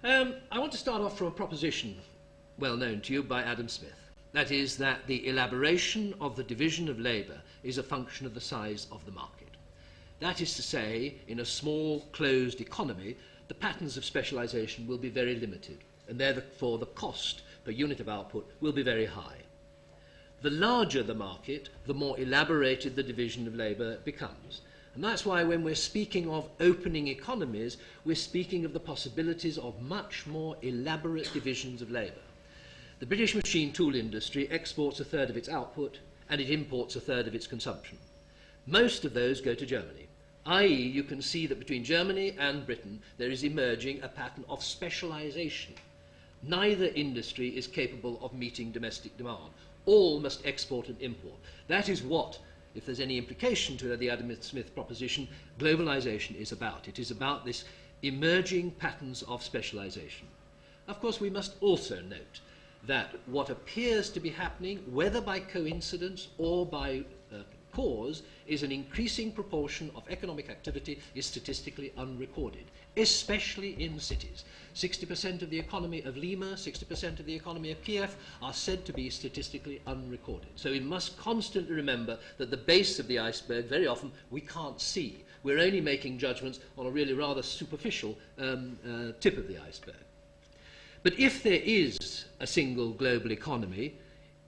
Speaker 4: I want to start off from a proposition well known to you by Adam Smith. That is that the elaboration of the division of labour is a function of the size of the market. That is to say, in a small, closed economy, the patterns of specialisation will be very limited, and therefore the cost per unit of output will be very high. The larger the market, the more elaborated the division of labour becomes. And that's why when we're speaking of opening economies, we're speaking of the possibilities of much more elaborate divisions of labour. The British machine tool industry exports a third of its output, and it imports a third of its consumption. Most of those go to Germany, i.e. you can see that between Germany and Britain there is emerging a pattern of specialisation. Neither industry is capable of meeting domestic demand. All must export and import. That is what, if there's any implication to the Adam Smith proposition, globalization is about. It is about this emerging patterns of specialization. Of course, we must also note that what appears to be happening, whether by coincidence or by cause, is an increasing proportion of economic activity is statistically unrecorded, especially in cities. 60% of the economy of Lima, 60% of the economy of Kiev are said to be statistically unrecorded. So we must constantly remember that the base of the iceberg, very often, we can't see. We're only making judgments on a really rather superficial tip of the iceberg. But if there is a single global economy,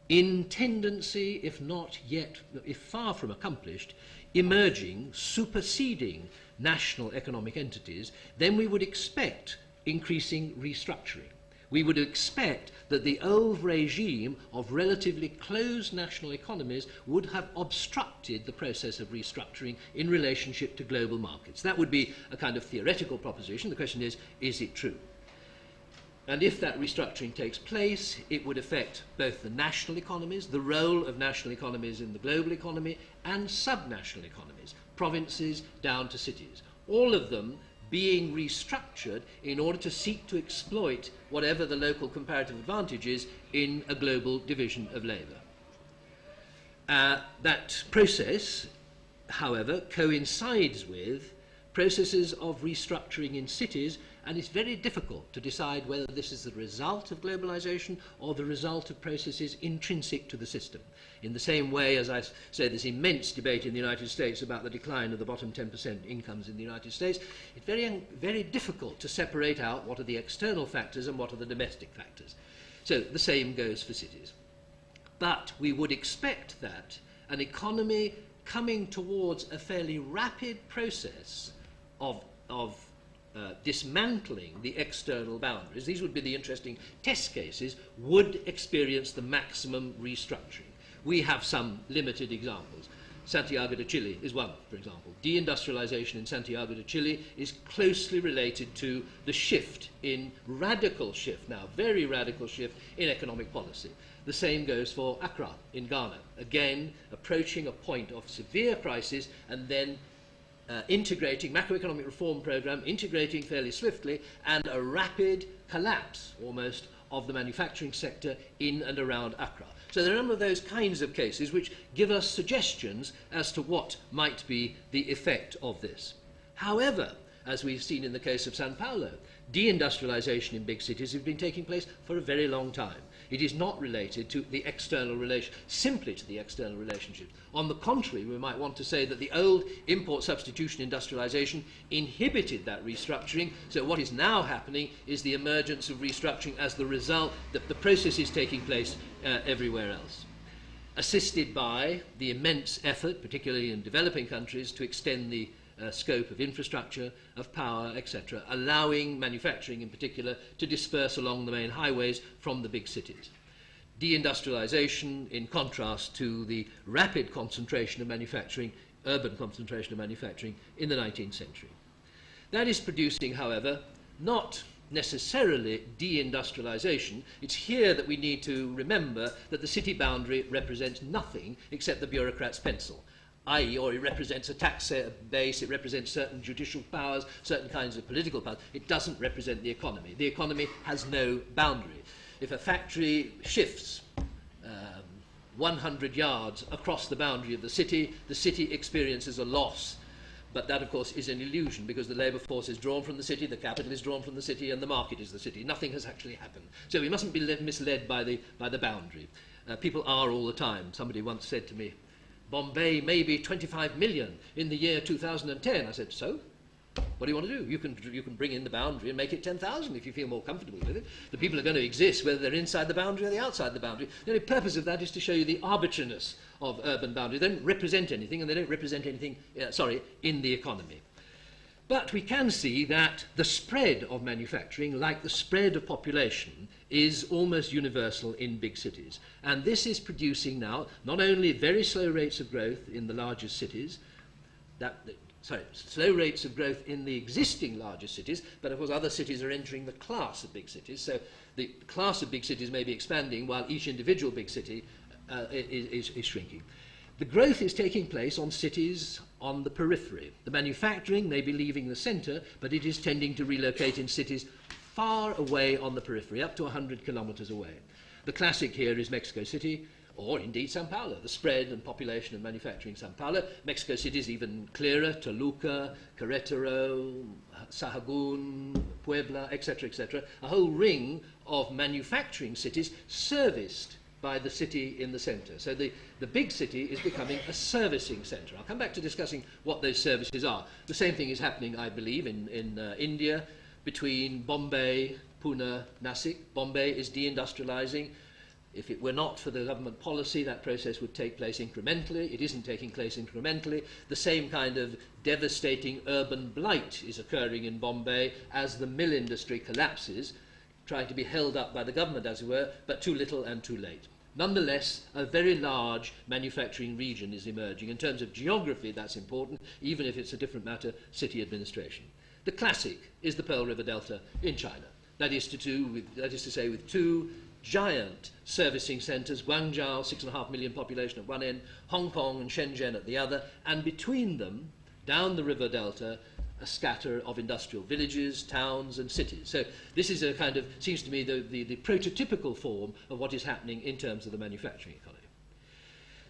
Speaker 4: in tendency, if not yet, if far from accomplished, emerging, superseding national economic entities, then we would expect increasing restructuring. We would expect that the old regime of relatively closed national economies would have obstructed the process of restructuring in relationship to global markets. That would be a kind of theoretical proposition. The question is it true? And if that restructuring takes place, it would affect both the national economies, the role of national economies in the global economy, and subnational economies, provinces down to cities, all of them being restructured in order to seek to exploit whatever the local comparative advantage is in a global division of labour. That process, however, coincides with processes of restructuring in cities, and it's very difficult to decide whether this is the result of globalization or the result of processes intrinsic to the system. In the same way, as I say, this immense debate in the United States about the decline of the bottom 10% incomes in the United States, it's very difficult to separate out what are the external factors and what are the domestic factors. So the same goes for cities. But we would expect that an economy coming towards a fairly rapid process of dismantling the external boundaries. These would be the interesting test cases, would experience the maximum restructuring. We have some limited examples. Santiago de Chile is one, for example. Deindustrialization in Santiago de Chile is closely related to the shift in radical shift now, very radical shift in economic policy. The same goes for Accra in Ghana. Again, approaching a point of severe crisis and then integrating macroeconomic reform program, integrating fairly swiftly, and a rapid collapse almost of the manufacturing sector in and around Accra. So there are a number of those kinds of cases which give us suggestions as to what might be the effect of this. However, as we've seen in the case of São Paulo, deindustrialization in big cities has been taking place for a very long time. It is not related to the external relation, simply to the external relationships. On the contrary, we might want to say that the old import substitution industrialization inhibited that restructuring. So what is now happening is the emergence of restructuring as the result that the process is taking place everywhere else, assisted by the immense effort, particularly in developing countries, to extend the scope of infrastructure, of power, etc., allowing manufacturing in particular to disperse along the main highways from the big cities. Deindustrialization, in contrast to the rapid concentration of manufacturing, urban concentration of manufacturing in the 19th century. That is producing, however, not necessarily deindustrialization. It's here that we need to remember that the city boundary represents nothing except the bureaucrat's pencil, i.e., or it represents a tax base, it represents certain judicial powers, certain kinds of political powers. It doesn't represent the economy. The economy has no boundary. If a factory shifts 100 yards across the boundary of the city experiences a loss. But that, of course, is an illusion because the labour force is drawn from the city, the capital is drawn from the city, and the market is the city. Nothing has actually happened. So we mustn't be misled by the boundary. People are all the time. Somebody once said to me, Bombay may be 25 million in the year 2010. I said, so? What do you want to do? You can bring in the boundary and make it 10,000 if you feel more comfortable with it. The people are going to exist whether they're inside the boundary or they're outside the boundary. The only purpose of that is to show you the arbitrariness of urban boundaries. They don't represent anything, and they don't represent anything, in the economy. But we can see that the spread of manufacturing, like the spread of population, is almost universal in big cities. And this is producing now not only very slow rates of growth in the largest cities, slow rates of growth in the existing larger cities, but of course other cities are entering the class of big cities. So the class of big cities may be expanding while each individual big city is shrinking. The growth is taking place on cities on the periphery. The manufacturing may be leaving the centre, but it is tending to relocate in cities far away on the periphery, up to 100 kilometres away. The classic here is Mexico City, or indeed São Paulo, the spread and population of manufacturing in São Paulo. Mexico City is even clearer, Toluca, Querétaro, Sahagún, Puebla, etc., etc. A whole ring of manufacturing cities serviced by the city in the centre. So the big city is becoming a servicing centre. I'll come back to discussing what those services are. The same thing is happening, I believe, in India, between Bombay, Pune, Nasik. Bombay is deindustrialising. If it were not for the government policy, that process would take place incrementally. It isn't taking place incrementally. The same kind of devastating urban blight is occurring in Bombay as the mill industry collapses, trying to be held up by the government, as it were, but too little and too late. Nonetheless, a very large manufacturing region is emerging. In terms of geography, that's important, even if it's a different matter, city administration. The classic is the Pearl River Delta in China. That is to say, with two giant servicing centres, Guangzhou, 6.5 million population at one end, Hong Kong and Shenzhen at the other, and between them, down the river delta, a scatter of industrial villages, towns and cities. So this is a kind of, seems to me, the prototypical form of what is happening in terms of the manufacturing economy.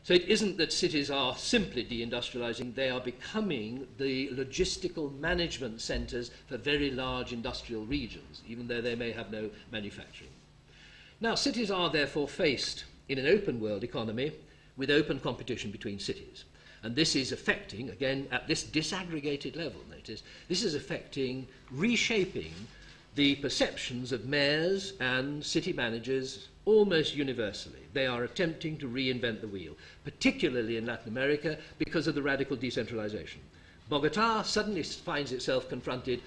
Speaker 4: So it isn't that cities are simply deindustrialising, they are becoming the logistical management centres for very large industrial regions, even though they may have no manufacturing. Now, cities are therefore faced in an open world economy with open competition between cities. And this is affecting, again, at this disaggregated level, notice, this is affecting, reshaping the perceptions of mayors and city managers almost universally. They are attempting to reinvent the wheel, particularly in Latin America because of the radical decentralization. Bogota suddenly finds itself confronted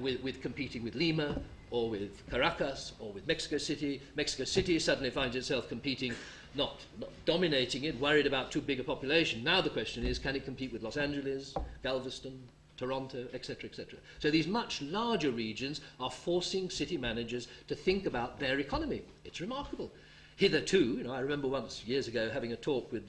Speaker 4: with competing with Lima, or with Caracas, or with Mexico City. Mexico City suddenly finds itself competing, not dominating it, worried about too big a population. Now the question is, can it compete with Los Angeles, Galveston, Toronto, etc., etc.? So these much larger regions are forcing city managers to think about their economy. It's remarkable. Hitherto, I remember once, years ago, having a talk with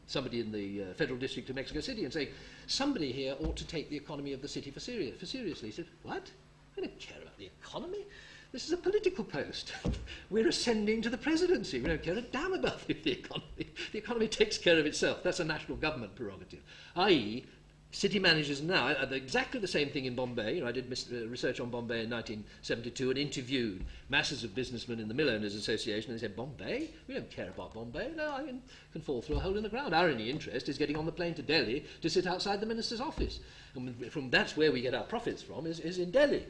Speaker 4: somebody in the Federal District of Mexico City and saying, somebody here ought to take the economy of the city for seriously. He said, what? I don't care about the economy. This is a political post. We're ascending to the presidency. We don't care a damn about the economy. The economy takes care of itself. That's a national government prerogative. i.e., city managers now are exactly the same thing in Bombay. I did research on Bombay in 1972 and interviewed masses of businessmen in the Mill Owners Association, and they said, Bombay? We don't care about Bombay. No, I can fall through a hole in the ground. Our only interest is getting on the plane to Delhi to sit outside the minister's office. And that's where we get our profits from, is in Delhi.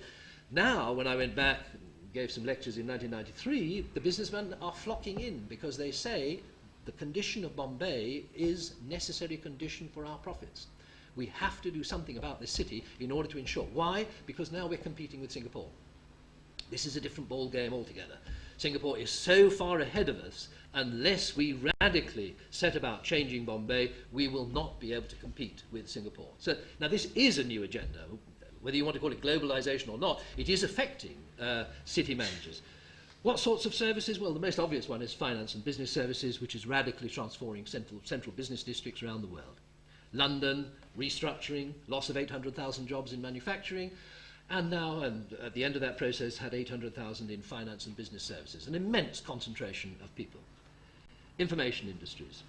Speaker 4: Now, when I went back, gave some lectures in 1993, the businessmen are flocking in because they say the condition of Bombay is necessary condition for our profits. We have to do something about this city in order to ensure. Why? Because now we're competing with Singapore. This is a different ball game altogether. Singapore is so far ahead of us, unless we radically set about changing Bombay, we will not be able to compete with Singapore. So now this is a new agenda. Whether you want to call it globalization or not, it is affecting city managers. What sorts of services? Well, the most obvious one is finance and business services, which is radically transforming central business districts around the world. London, restructuring, loss of 800,000 jobs in manufacturing, and now, and at the end of that process, had 800,000 in finance and business services, an immense concentration of people. Information industries.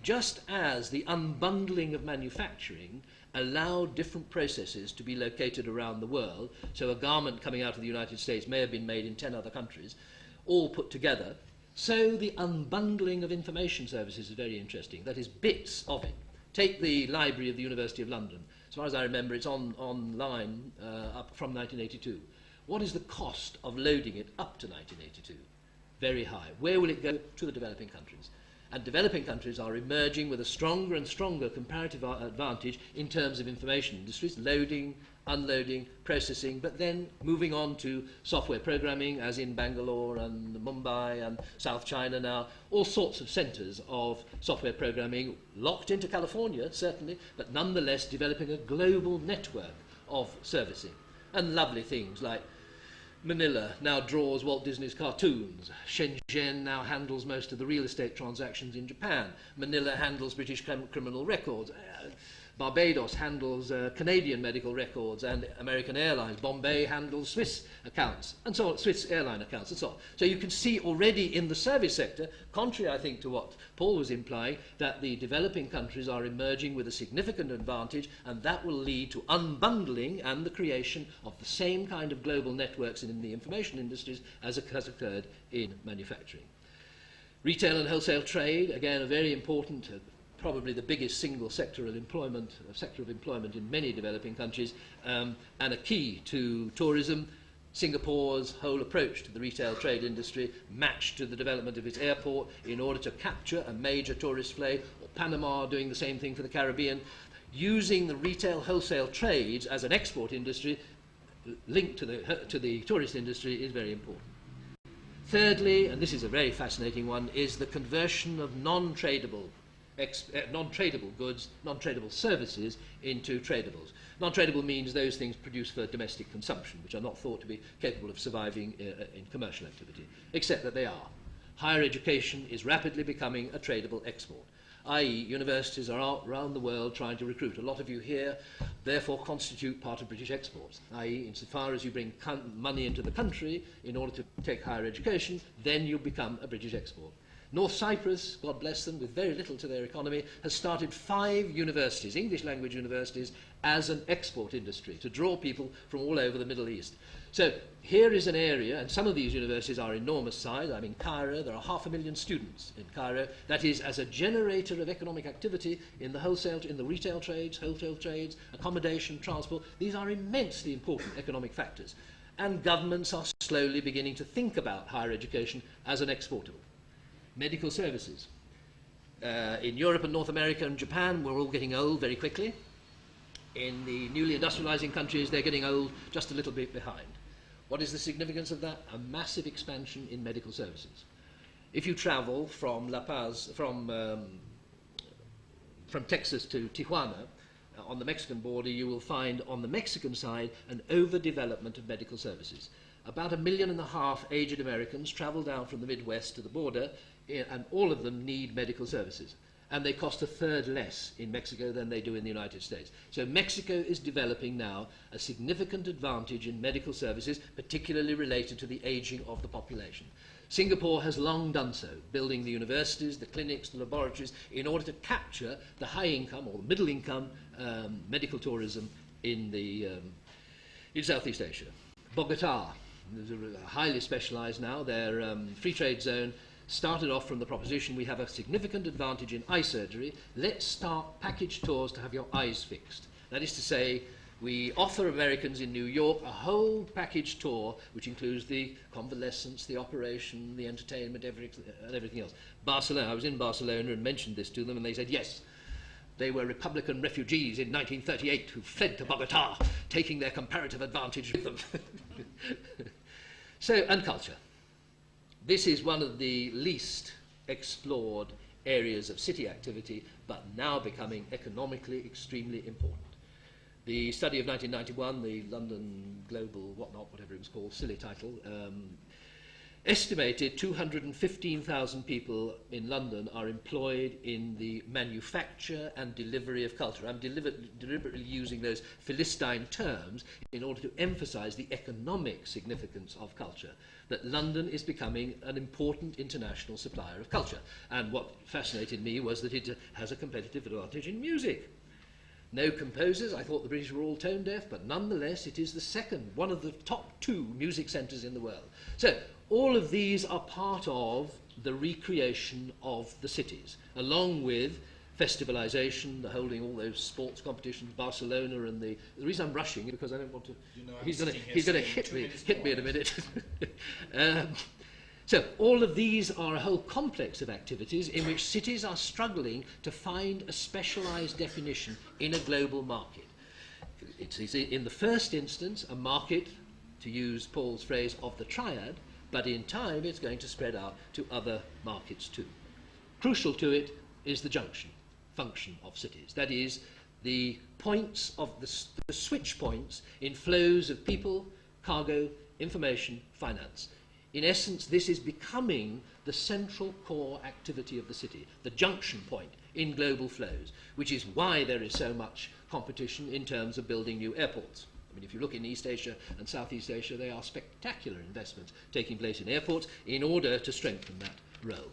Speaker 4: Just as the unbundling of manufacturing allowed different processes to be located around the world, so a garment coming out of the United States may have been made in 10 other countries, all put together, so the unbundling of information services is very interesting. That is, bits of it. Take the library of the University of London. As far as I remember, it's online up from 1982. What is the cost of loading it up to 1982? Very high. Where will it go? To the developing countries. And developing countries are emerging with a stronger and stronger comparative advantage in terms of information industries, loading, unloading, processing, but then moving on to software programming, as in Bangalore and Mumbai and South China now, all sorts of centres of software programming, locked into California, certainly, but nonetheless developing a global network of servicing. And lovely things like Manila now draws Walt Disney's cartoons. Shenzhen now handles most of the real estate transactions in Japan. Manila handles British criminal records. Barbados handles Canadian medical records and American Airlines. Bombay handles Swiss accounts, and so on, Swiss airline accounts, and so on. So you can see already in the service sector, contrary, I think, to what Paul was implying, that the developing countries are emerging with a significant advantage, and that will lead to unbundling and the creation of the same kind of global networks in the information industries as has occurred in manufacturing. Retail and wholesale trade, again, a very important probably the biggest single sector of employment in many developing countries, and a key to tourism. Singapore's whole approach to the retail trade industry matched to the development of its airport in order to capture a major tourist flow, or Panama doing the same thing for the Caribbean. Using the retail wholesale trades as an export industry linked to the tourist industry is very important. Thirdly, and this is a very fascinating one, is the conversion of non-tradable goods, non-tradable services into tradables. Non-tradable means those things produced for domestic consumption, which are not thought to be capable of surviving in commercial activity, except that they are. Higher education is rapidly becoming a tradable export, i.e. universities are out around the world trying to recruit. A lot of you here therefore constitute part of British exports, i.e. insofar as you bring money into the country in order to take higher education, then you become a British export. North Cyprus, God bless them, with very little to their economy, has started 5 universities, English language universities, as an export industry to draw people from all over the Middle East. So here is an area, and some of these universities are enormous size. I'm in Cairo, there are 500,000 students in Cairo. That is, as a generator of economic activity in the wholesale, in the retail trades, wholesale trades, accommodation, transport. These are immensely important economic factors. And governments are slowly beginning to think about higher education as an exportable. Medical services. In Europe and North America and Japan, we're all getting old very quickly. In the newly industrializing countries, they're getting old just a little bit behind. What is the significance of that? A massive expansion in medical services. If you travel from La Paz, from Texas to Tijuana, on the Mexican border, you will find on the Mexican side an overdevelopment of medical services. About 1.5 million aged Americans travel down from the Midwest to the border, and all of them need medical services. And they cost 1/3 less in Mexico than they do in the United States. So Mexico is developing now a significant advantage in medical services, particularly related to the aging of the population. Singapore has long done so, building the universities, the clinics, the laboratories, in order to capture the high income or middle income medical tourism in Southeast Asia. Bogota is highly specialized now. Their free trade zone started off from the proposition we have a significant advantage in eye surgery. Let's start package tours to have your eyes fixed. That is to say, we offer Americans in New York a whole package tour which includes the convalescence, the operation, the entertainment, everything else. Barcelona, I was in Barcelona and mentioned this to them, and they said yes. They were Republican refugees in 1938 who fled to Bogota, taking their comparative advantage with them. So, and culture. This is one of the least explored areas of city activity, but now becoming economically extremely important. The study of 1991, the London Global whatever it was called, silly title, estimated 215,000 people in London are employed in the manufacture and delivery of culture. I'm deliberately using those Philistine terms in order to emphasize the economic significance of culture, that London is becoming an important international supplier of culture. And what fascinated me was that it has a competitive advantage in music. No composers, I thought the British were all tone deaf, but nonetheless it is the second, one of the top 2 music centres in the world. So all of these are part of the recreation of the cities, along with festivalisation, the holding all those sports competitions, Barcelona, and the reason I'm rushing is because I don't want to.
Speaker 1: You know,
Speaker 4: he's going to hit me in a minute. So all of these are a whole complex of activities in which cities are struggling to find a specialised definition in a global market. It is in the first instance a market, to use Paul's phrase, of the triad, but in time it's going to spread out to other markets too. Crucial to it is the junction function of cities. That is, the points of the switch points in flows of people, cargo, information, finance. In essence, this is becoming the central core activity of the city, the junction point in global flows, which is why there is so much competition in terms of building new airports. I mean, if you look in East Asia and Southeast Asia, they are spectacular investments taking place in airports in order to strengthen that role.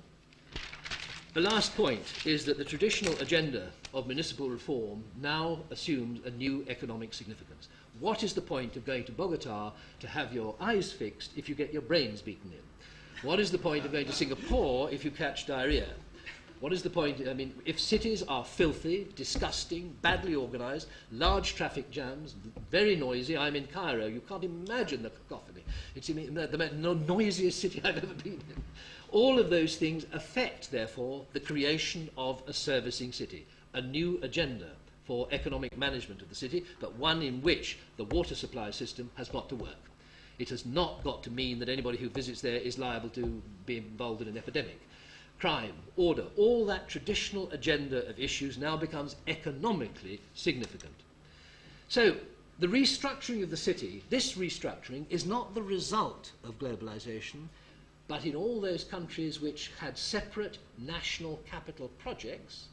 Speaker 4: The last point is that the traditional agenda of municipal reform now assumes a new economic significance. What is the point of going to Bogota to have your eyes fixed if you get your brains beaten in? What is the point of going to Singapore if you catch diarrhea? What is the point? I mean, if cities are filthy, disgusting, badly organised, large traffic jams, very noisy. I'm in Cairo. You can't imagine the cacophony. It's the noisiest city I've ever been in. All of those things affect, therefore, the creation of a servicing city, a new agenda for economic management of the city, but one in which the water supply system has got to work. It has not got to mean that anybody who visits there is liable to be involved in an epidemic. Crime, order, all that traditional agenda of issues now becomes economically significant. So the restructuring of the city, this restructuring is not the result of globalization, but in all those countries which had separate national capital projects,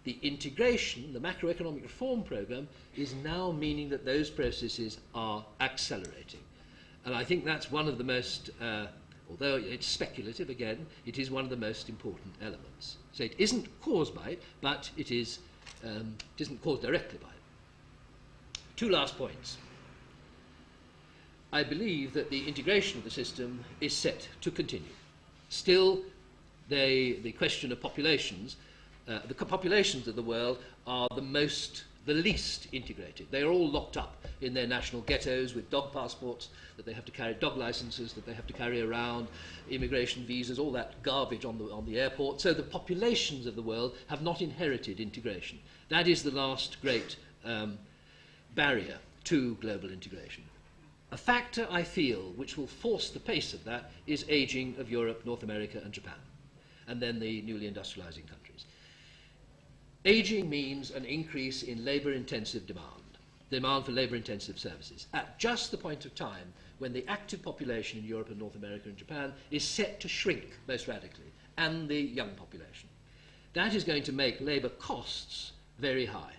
Speaker 4: the integration, the macroeconomic reform program, is now meaning that those processes are accelerating. And I think that's one of the most, although it's speculative again, it is one of the most important elements. So it isn't caused by it, but it isn't caused directly by it. 2 last points. I believe that the integration of the system is set to continue. Still, the question of populations, the populations of the world are the least integrated. They are all locked up in their national ghettos with dog passports that they have to carry, dog licenses that they have to carry around, immigration visas, all that garbage on the airport. So the populations of the world have not inherited integration. That is the last great barrier to global integration. A factor, I feel, which will force the pace of that is aging of Europe, North America and Japan, and then the newly industrializing countries. Aging means an increase in labour-intensive demand for labour-intensive services, at just the point of time when the active population in Europe and North America and Japan is set to shrink most radically, and the young population. That is going to make labour costs very high.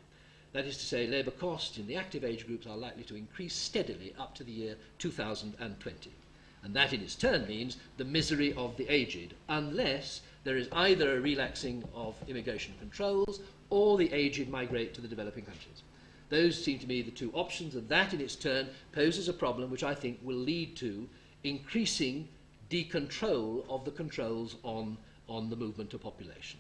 Speaker 4: That is to say, labour costs in the active age groups are likely to increase steadily up to the year 2020. And that in its turn means the misery of the aged, unless there is either a relaxing of immigration controls or the aged migrate to the developing countries. Those seem to me the two options, and that in its turn poses a problem which I think will lead to increasing decontrol of the controls on the movement of population.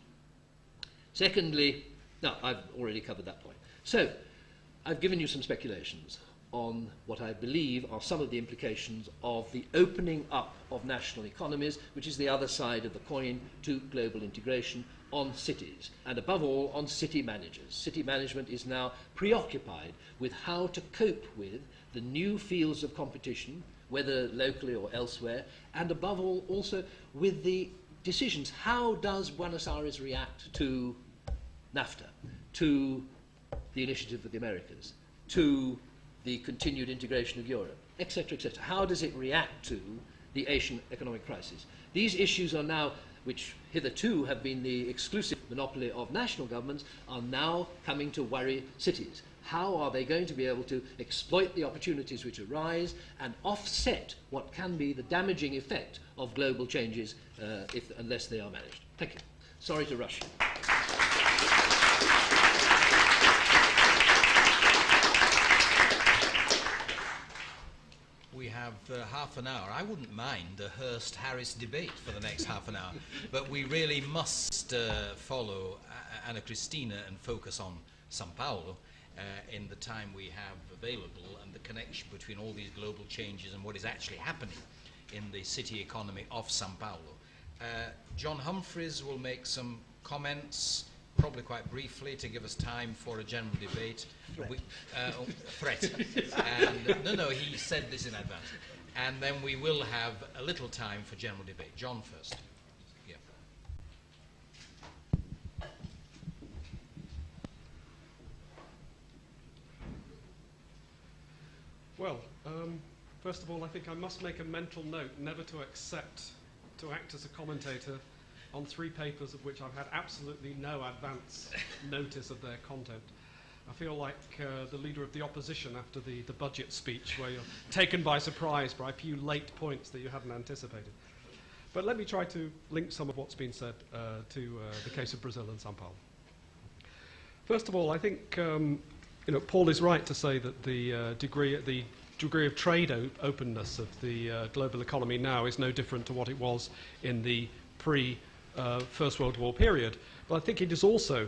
Speaker 4: Secondly, no, I've already covered that point. So, I've given you some speculations on what I believe are some of the implications of the opening up of national economies, which is the other side of the coin to global integration, on cities, and above all on city managers. City management is now preoccupied with how to cope with the new fields of competition, whether locally or elsewhere, and above all also with the decisions. How does Buenos Aires react to NAFTA, to the initiative of the Americas, to the continued integration of Europe, etc., etc. How does it react to the Asian economic crisis? These issues are now, which hitherto have been the exclusive monopoly of national governments, are now coming to worry cities. How are they going to be able to exploit the opportunities which arise and offset what can be the damaging effect of global changes unless they are managed? Thank you. Sorry to rush you.
Speaker 1: We have half an hour. I wouldn't mind a Hirst-Harris debate for the next half an hour, but we really must follow Anna Cristina and focus on São Paulo in the time we have available, and the connection between all these global changes and what is actually happening in the city economy of São Paulo. John Humphreys will make some comments, probably quite briefly, to give us time for a general debate. Threat. And, no, he said this in advance. And then we will have a little time for general debate. John first. Yeah.
Speaker 5: Well, first of all, I think I must make a mental note never to accept to act as a commentator on 3 papers of which I've had absolutely no advance notice of their content. I feel like the leader of the opposition after the budget speech, where you're taken by surprise by a few late points that you hadn't anticipated. But let me try to link some of what's been said to the case of Brazil and São Paulo. First of all, I think Paul is right to say that the degree of trade openness of the global economy now is no different to what it was in the First World War period. But I think it is also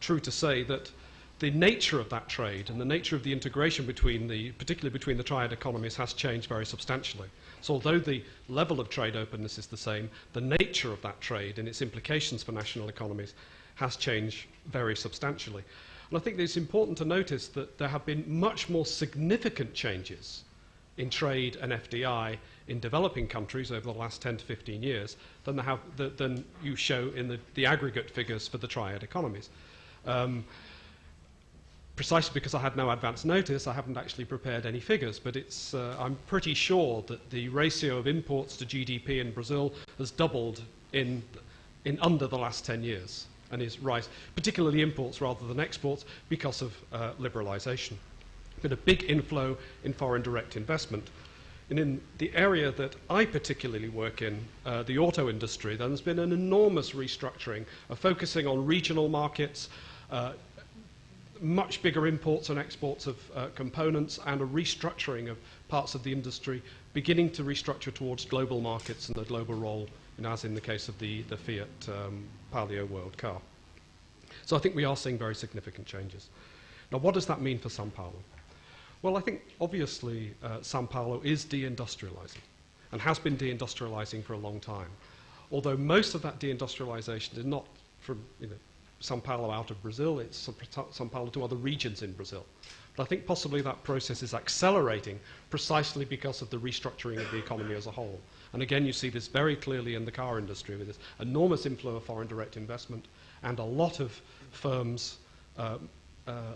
Speaker 5: true to say that the nature of that trade and the nature of the integration particularly between the triad economies, has changed very substantially. So although the level of trade openness is the same, the nature of that trade and its implications for national economies has changed very substantially. And I think it's important to notice that there have been much more significant changes in trade and FDI in developing countries over the last 10 to 15 years than you show in the aggregate figures for the triad economies. Precisely because I had no advance notice, I haven't actually prepared any figures, but I'm pretty sure that the ratio of imports to GDP in Brazil has doubled in under the last 10 years, and is rising, particularly imports rather than exports, because of liberalisation. Been a big inflow in foreign direct investment. And in the area that I particularly work in, the auto industry, there's been an enormous restructuring of focusing on regional markets, much bigger imports and exports of components and a restructuring of parts of the industry, beginning to restructure towards global markets and a global role, as in the case of the Fiat Palio world car. So I think we are seeing very significant changes. Now, what does that mean for São Paulo? Well, I think obviously São Paulo is deindustrializing and has been deindustrializing for a long time. Although most of that deindustrialization is not from São Paulo out of Brazil, it's São Paulo to other regions in Brazil. But I think possibly that process is accelerating precisely because of the restructuring of the economy as a whole. And again, you see this very clearly in the car industry with this enormous inflow of foreign direct investment and a lot of firms, a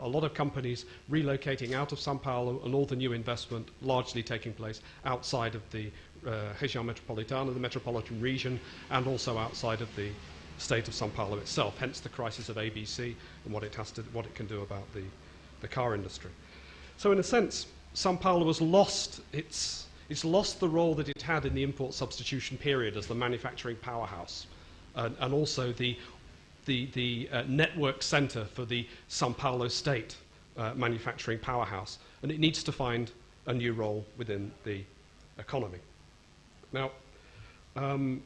Speaker 5: lot of companies relocating out of São Paulo and all the new investment largely taking place outside of the região metropolitana, the metropolitan region, and also outside of the state of São Paulo itself, hence the crisis of ABC and what it can do about the car industry. So in a sense, São Paulo has lost it's lost the role that it had in the import substitution period as the manufacturing powerhouse and also the network center for the São Paulo state manufacturing powerhouse, and it needs to find a new role within the economy. Now, and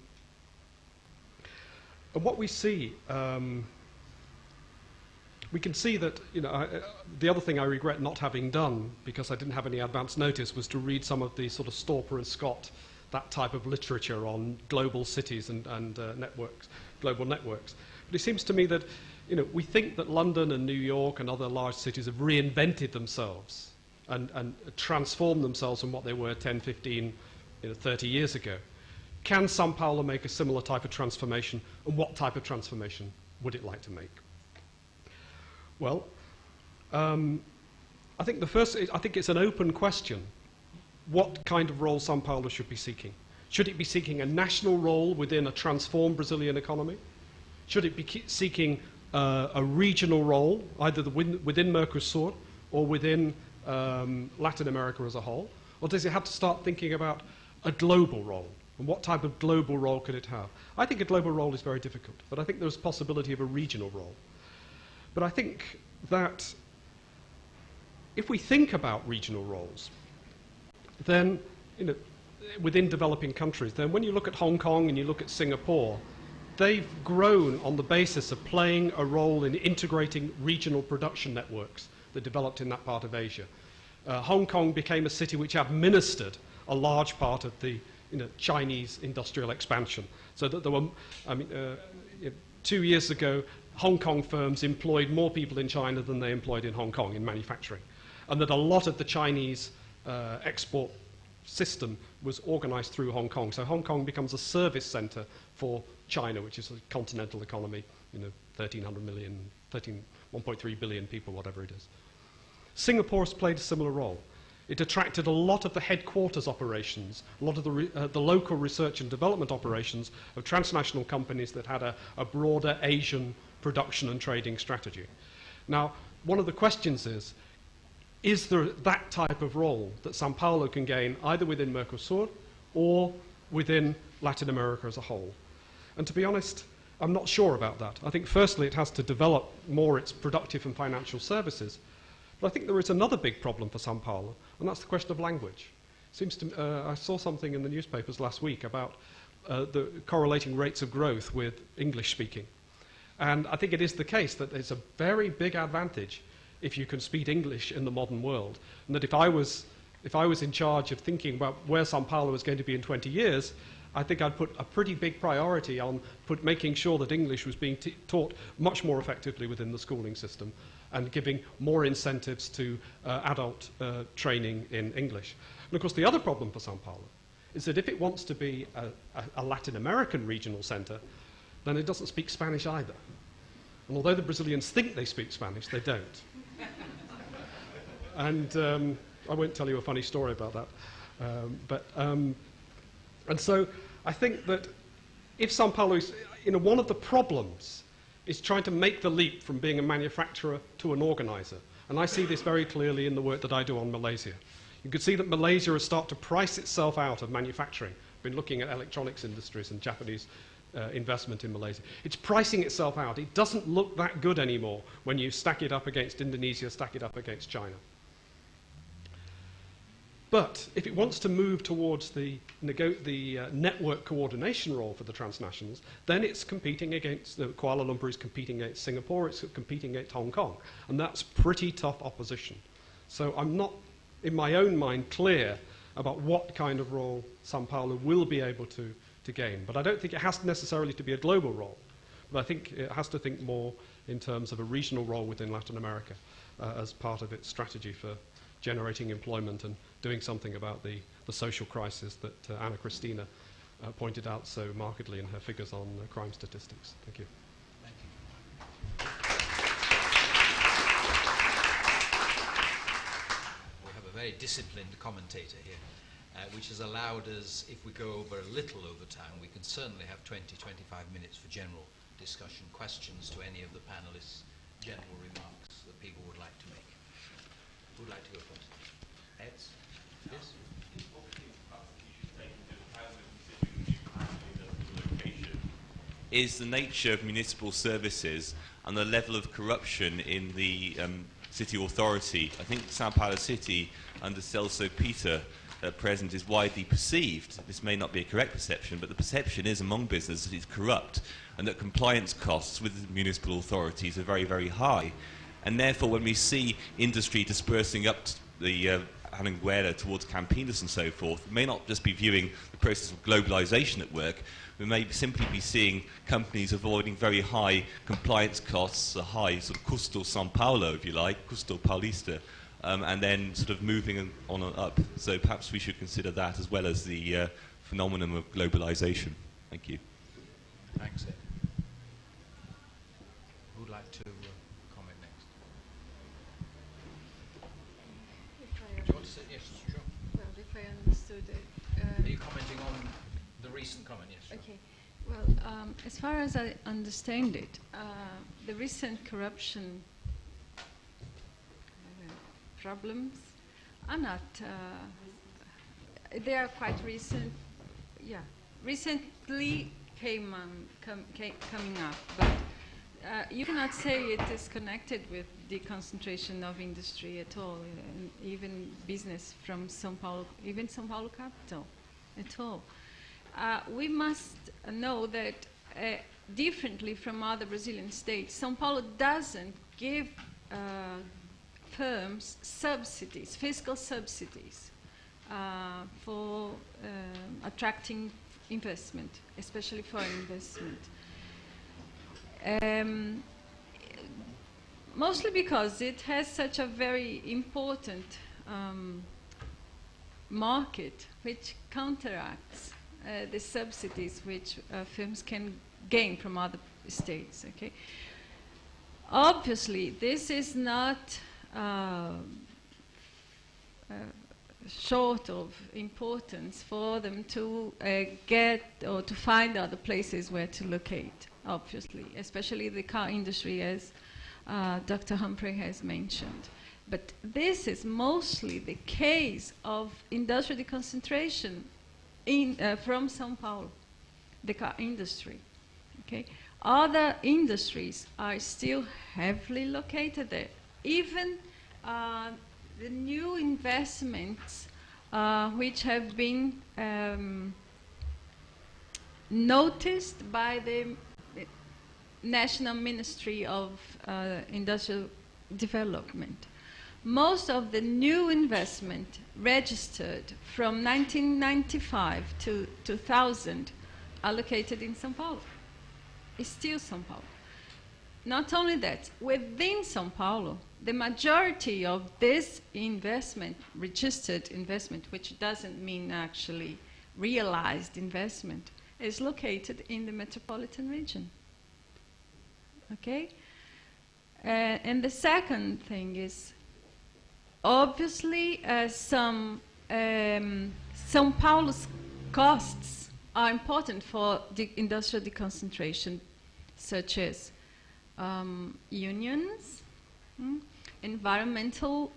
Speaker 5: what we see, we can see that, the other thing I regret not having done, because I didn't have any advance notice, was to read some of the sort of Stauper and Scott, that type of literature on global cities and networks, global networks. But it seems to me that, we think that London and New York and other large cities have reinvented themselves and transformed themselves from what they were 10, 15, 30 years ago. Can São Paulo make a similar type of transformation, and what type of transformation would it like to make? Well, I think it's an open question. What kind of role São Paulo should be seeking? Should it be seeking a national role within a transformed Brazilian economy? Should it be seeking a regional role, either within Mercosur or within Latin America as a whole? Or does it have to start thinking about a global role? And what type of global role could it have? I think a global role is very difficult, but I think there's a possibility of a regional role. But I think that if we think about regional roles, then, within developing countries, then when you look at Hong Kong and you look at Singapore, they've grown on the basis of playing a role in integrating regional production networks that developed in that part of Asia. Hong Kong became a city which administered a large part of the Chinese industrial expansion. So that there were, 2 years ago, Hong Kong firms employed more people in China than they employed in Hong Kong in manufacturing. And that a lot of the Chinese export system was organized through Hong Kong. So Hong Kong becomes a service center for China, which is a continental economy, 1.3 billion people, whatever it is. Singapore has played a similar role. It attracted a lot of the headquarters operations, a lot of the local research and development operations of transnational companies that had a broader Asian production and trading strategy. Now, one of the questions is there that type of role that São Paulo can gain either within Mercosur or within Latin America as a whole? And to be honest, I'm not sure about that. I think firstly it has to develop more its productive and financial services. But I think there is another big problem for São Paulo, and that's the question of language. I saw something in the newspapers last week about the correlating rates of growth with English speaking. And I think it is the case that it's a very big advantage if you can speak English in the modern world. And that if I was in charge of thinking about where São Paulo is going to be in 20 years, I think I'd put a pretty big priority on making sure that English was being taught much more effectively within the schooling system and giving more incentives to adult training in English. And of course, the other problem for São Paulo is that if it wants to be a Latin American regional center, then it doesn't speak Spanish either. And although the Brazilians think they speak Spanish, they don't. And I won't tell you a funny story about that. And so I think that if São Paulo is, one of the problems is trying to make the leap from being a manufacturer to an organizer. And I see this very clearly in the work that I do on Malaysia. You can see that Malaysia has started to price itself out of manufacturing. I've been looking at electronics industries and Japanese investment in Malaysia. It's pricing itself out. It doesn't look that good anymore when you stack it up against Indonesia, stack it up against China. But if it wants to move towards the network coordination role for the transnationals, then it's competing against, Kuala Lumpur is competing against Singapore, it's competing against Hong Kong. And that's pretty tough opposition. So I'm not, in my own mind, clear about what kind of role São Paulo will be able to gain. But I don't think it has necessarily to be a global role. But I think it has to think more in terms of a regional role within Latin America as part of its strategy for generating employment and doing something about the social crisis that Cristina pointed out so markedly in her figures on crime statistics. Thank you.
Speaker 1: Thank you. We have a very disciplined commentator here, which has allowed us, if we go over a little over time, we can certainly have 20-25 minutes for general discussion, questions to any of the panelists, general remarks that people would like to make. Who would like to go first? Eds? Yes?
Speaker 6: Is the nature of municipal services and the level of corruption in the city authority. I think São Paulo City under Celso Peter at present is widely perceived. This may not be a correct perception, but the perception is among business that it's corrupt and that compliance costs with the municipal authorities are very, very high. And therefore, when we see industry dispersing up the Anhanguera towards Campinas and so forth, we may not just be viewing the process of globalization at work, we may simply be seeing companies avoiding very high compliance costs, a high sort of custo São Paulo, if you like, custo paulista, and then sort of moving on and up. So perhaps we should consider that as well as the phenomenon of globalization. Thank you.
Speaker 1: Thanks, Ed. Who would like to comment next? Do you want to say? Yes, sure.
Speaker 2: Well, if I understood it.
Speaker 1: Are you commenting on the recent comment? Yes. Sure.
Speaker 2: Okay. Well, as far as I understand it, the recent corruption problems are not. They are quite recent. Yeah, recently coming up, but you cannot say it is connected with the concentration of industry at all, and even business from São Paulo, even São Paulo capital, at all. We must know that differently from other Brazilian states, São Paulo doesn't give firms subsidies, fiscal subsidies, for attracting investment, especially foreign investment. Mostly because it has such a very important market which counteracts the subsidies which firms can gain from other states. Okay. Obviously, this is not short of importance for them to get or to find other places where to locate, obviously, especially the car industry, as Dr. Humphrey has mentioned. But this is mostly the case of industrial deconcentration from São Paulo, the car industry. Okay? Other industries are still heavily located there. Even the new investments which have been noticed by the National Ministry of Industrial Development. Most of the new investment registered from 1995 to 2000 are located in São Paulo. It's still São Paulo. Not only that, within São Paulo, the majority of this investment, registered investment, which doesn't mean actually realized investment, is located in the metropolitan region. Okay? And the second thing is, obviously, São Paulo's costs are important for the industrial deconcentration, such as unions, environmental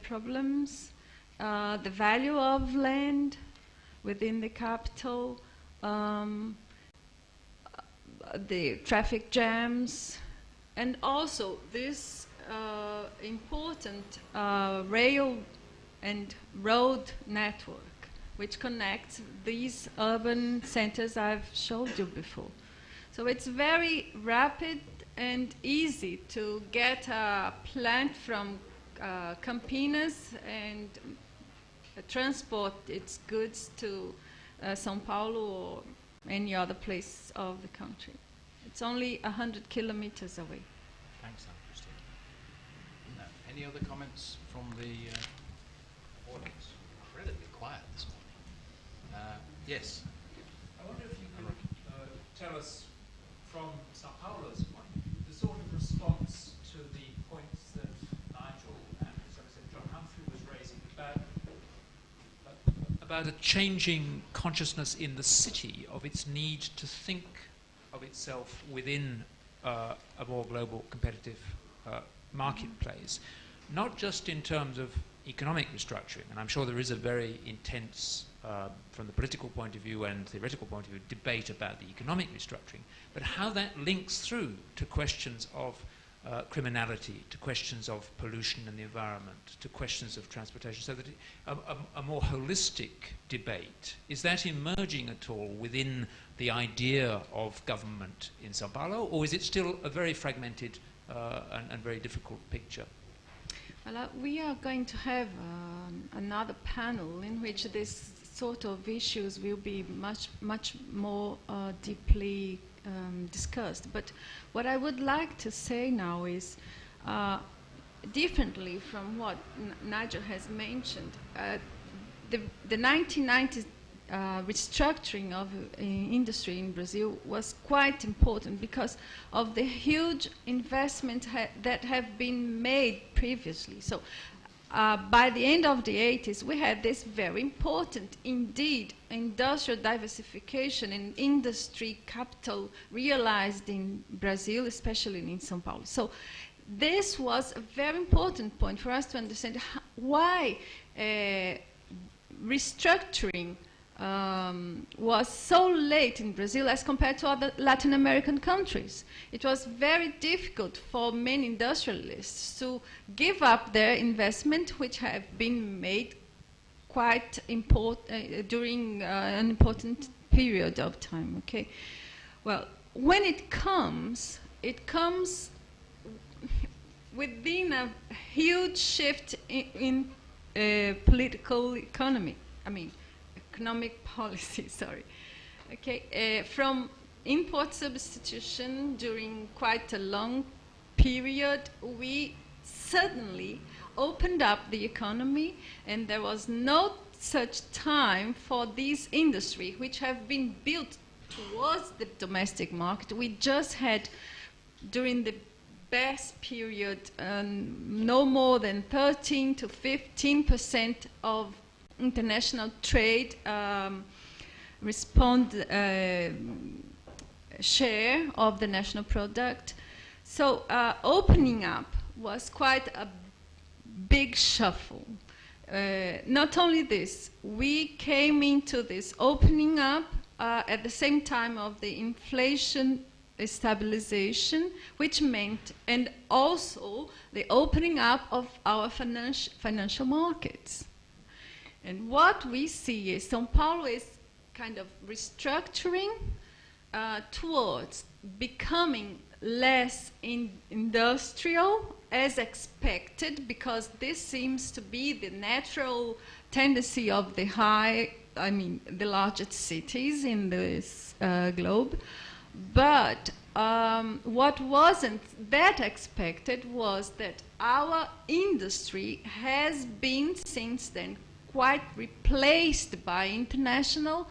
Speaker 2: problems, the value of land within the capital, the traffic jams, and also this important rail and road network which connects these urban centers I've showed you before. So it's very rapid and easy to get a plant from Campinas and transport its goods to São Paulo or any other place of the country. It's only 100 kilometers away.
Speaker 1: Thanks, Cristina. Any other comments from the audience? Incredibly quiet this morning. Yes.
Speaker 7: I wonder if you could tell us from São Paulo's point of view, the sort of response to the points that Nigel and, as I said, John Humphrey was raising about a changing consciousness in the city of its need to think of itself within a more global competitive marketplace, not just in terms of economic restructuring, and I'm sure there is a very intense, from the political point of view and theoretical point of view, debate about the economic restructuring, but how that links through to questions of criminality, to questions of pollution in the environment, to questions of transportation, so that a more holistic debate, is that emerging at all within the idea of government in São Paulo, or is it still a very fragmented and very difficult picture?
Speaker 2: Well, we are going to have another panel in which this sort of issues will be much more deeply discussed. But what I would like to say now is, differently from what Nigel has mentioned, the 1990s restructuring of industry in Brazil was quite important because of the huge investment that have been made previously. So by the end of the 80s, we had this very important, indeed, industrial diversification and industry capital realized in Brazil, especially in São Paulo. So this was a very important point for us to understand why restructuring was so late in Brazil as compared to other Latin American countries. It was very difficult for many industrialists to give up their investment, which have been made quite during an important period of time. Okay, well, when it comes within a huge shift in political economy. Economic policy, sorry. Okay, from import substitution during quite a long period, we suddenly opened up the economy, and there was no such time for these industry which have been built towards the domestic market. We just had, during the best period, no more than 13 to 15% of international trade share of the national product. So opening up was quite a big shuffle. Not only this, we came into this opening up at the same time of the inflation stabilization, which meant, and also the opening up of our financial markets. And what we see is São Paulo is kind of restructuring towards becoming less industrial as expected, because this seems to be the natural tendency of the the largest cities in this globe. But what wasn't that expected was that our industry has been since then quite replaced by international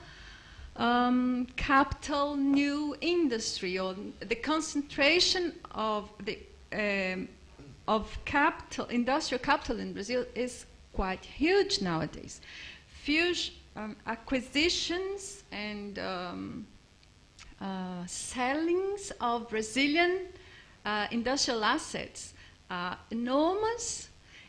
Speaker 2: capital, new industry, or the concentration of the industrial capital in Brazil is quite huge nowadays. Huge acquisitions and sellings of Brazilian industrial assets are enormous.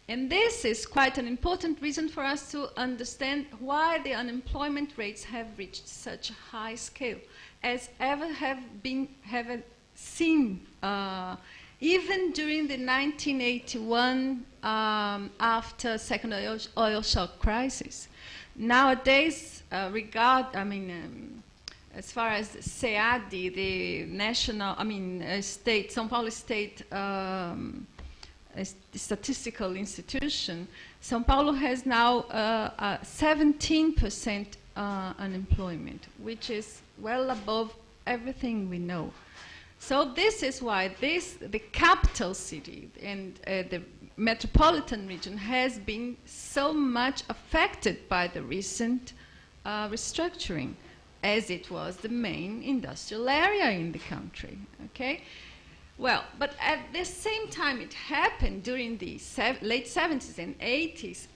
Speaker 2: And this is quite an important reason for us to understand why the unemployment rates have reached such a high scale. as ever have seen, even during the 1981 after second oil shock crisis. Nowadays, as far as SEAD, the national, state, São Paulo State statistical institution, São Paulo has now 17% unemployment, which is well above everything we know. So this is why the capital city and the metropolitan region has been so much affected by the recent restructuring, as it was the main industrial area in the country, okay? Well, but at the same time it happened during the late 70s and 80s,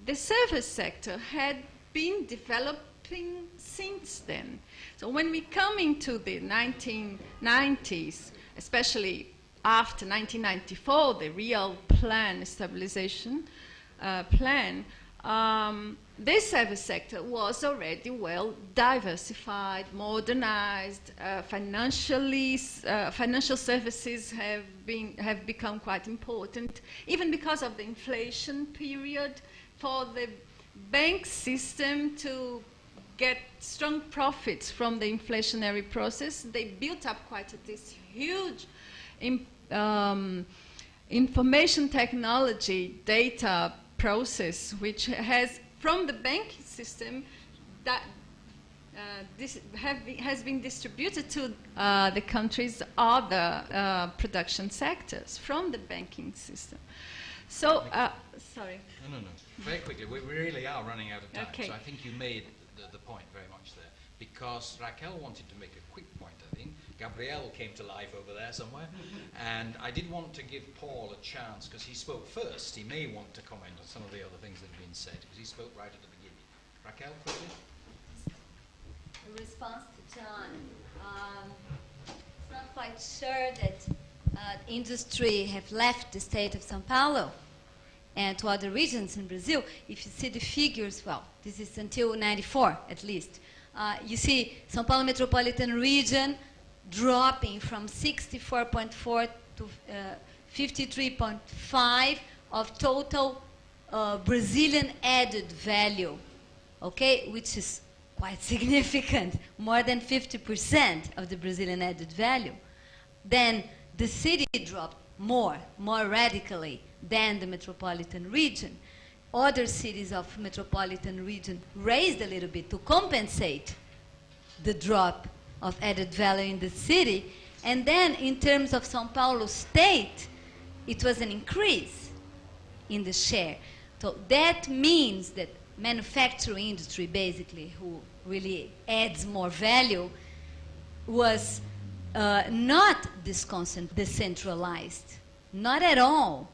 Speaker 2: the service sector had been developing since then. So when we come into the 1990s, especially after 1994, the real plan, stabilization plan, this service sector was already well diversified, modernized. Financial services have become quite important, even because of the inflation period. For the bank system to get strong profits from the inflationary process, they built up this huge information technology data process, which has, from the banking system, that has been distributed to the country's other production sectors from the banking system. So, sorry.
Speaker 1: No. Very quickly, we really are running out of time.
Speaker 2: Okay.
Speaker 1: So I think you made the point very much there. Because Raquel wanted to make a quick point, I think. Gabriel came to life over there somewhere. And I did want to give Paul a chance, because he spoke first. He may want to comment on some of the other things that have been said, because he spoke right at the beginning. Raquel, quickly.
Speaker 8: In response to John, it's not quite sure that industry have left the state of São Paulo and to other regions in Brazil. If you see the figures, well, this is until 94 at least. You see São Paulo metropolitan region dropping from 64.4 to 53.5 of total Brazilian added value, okay, which is quite significant, more than 50% of the Brazilian added value. Then the city dropped more radically than the metropolitan region. Other cities of metropolitan region raised a little bit to compensate the drop of added value in the city. And then in terms of São Paulo state, it was an increase in the share. So that means that manufacturing industry, basically, who really adds more value, was not decentralized, not at all.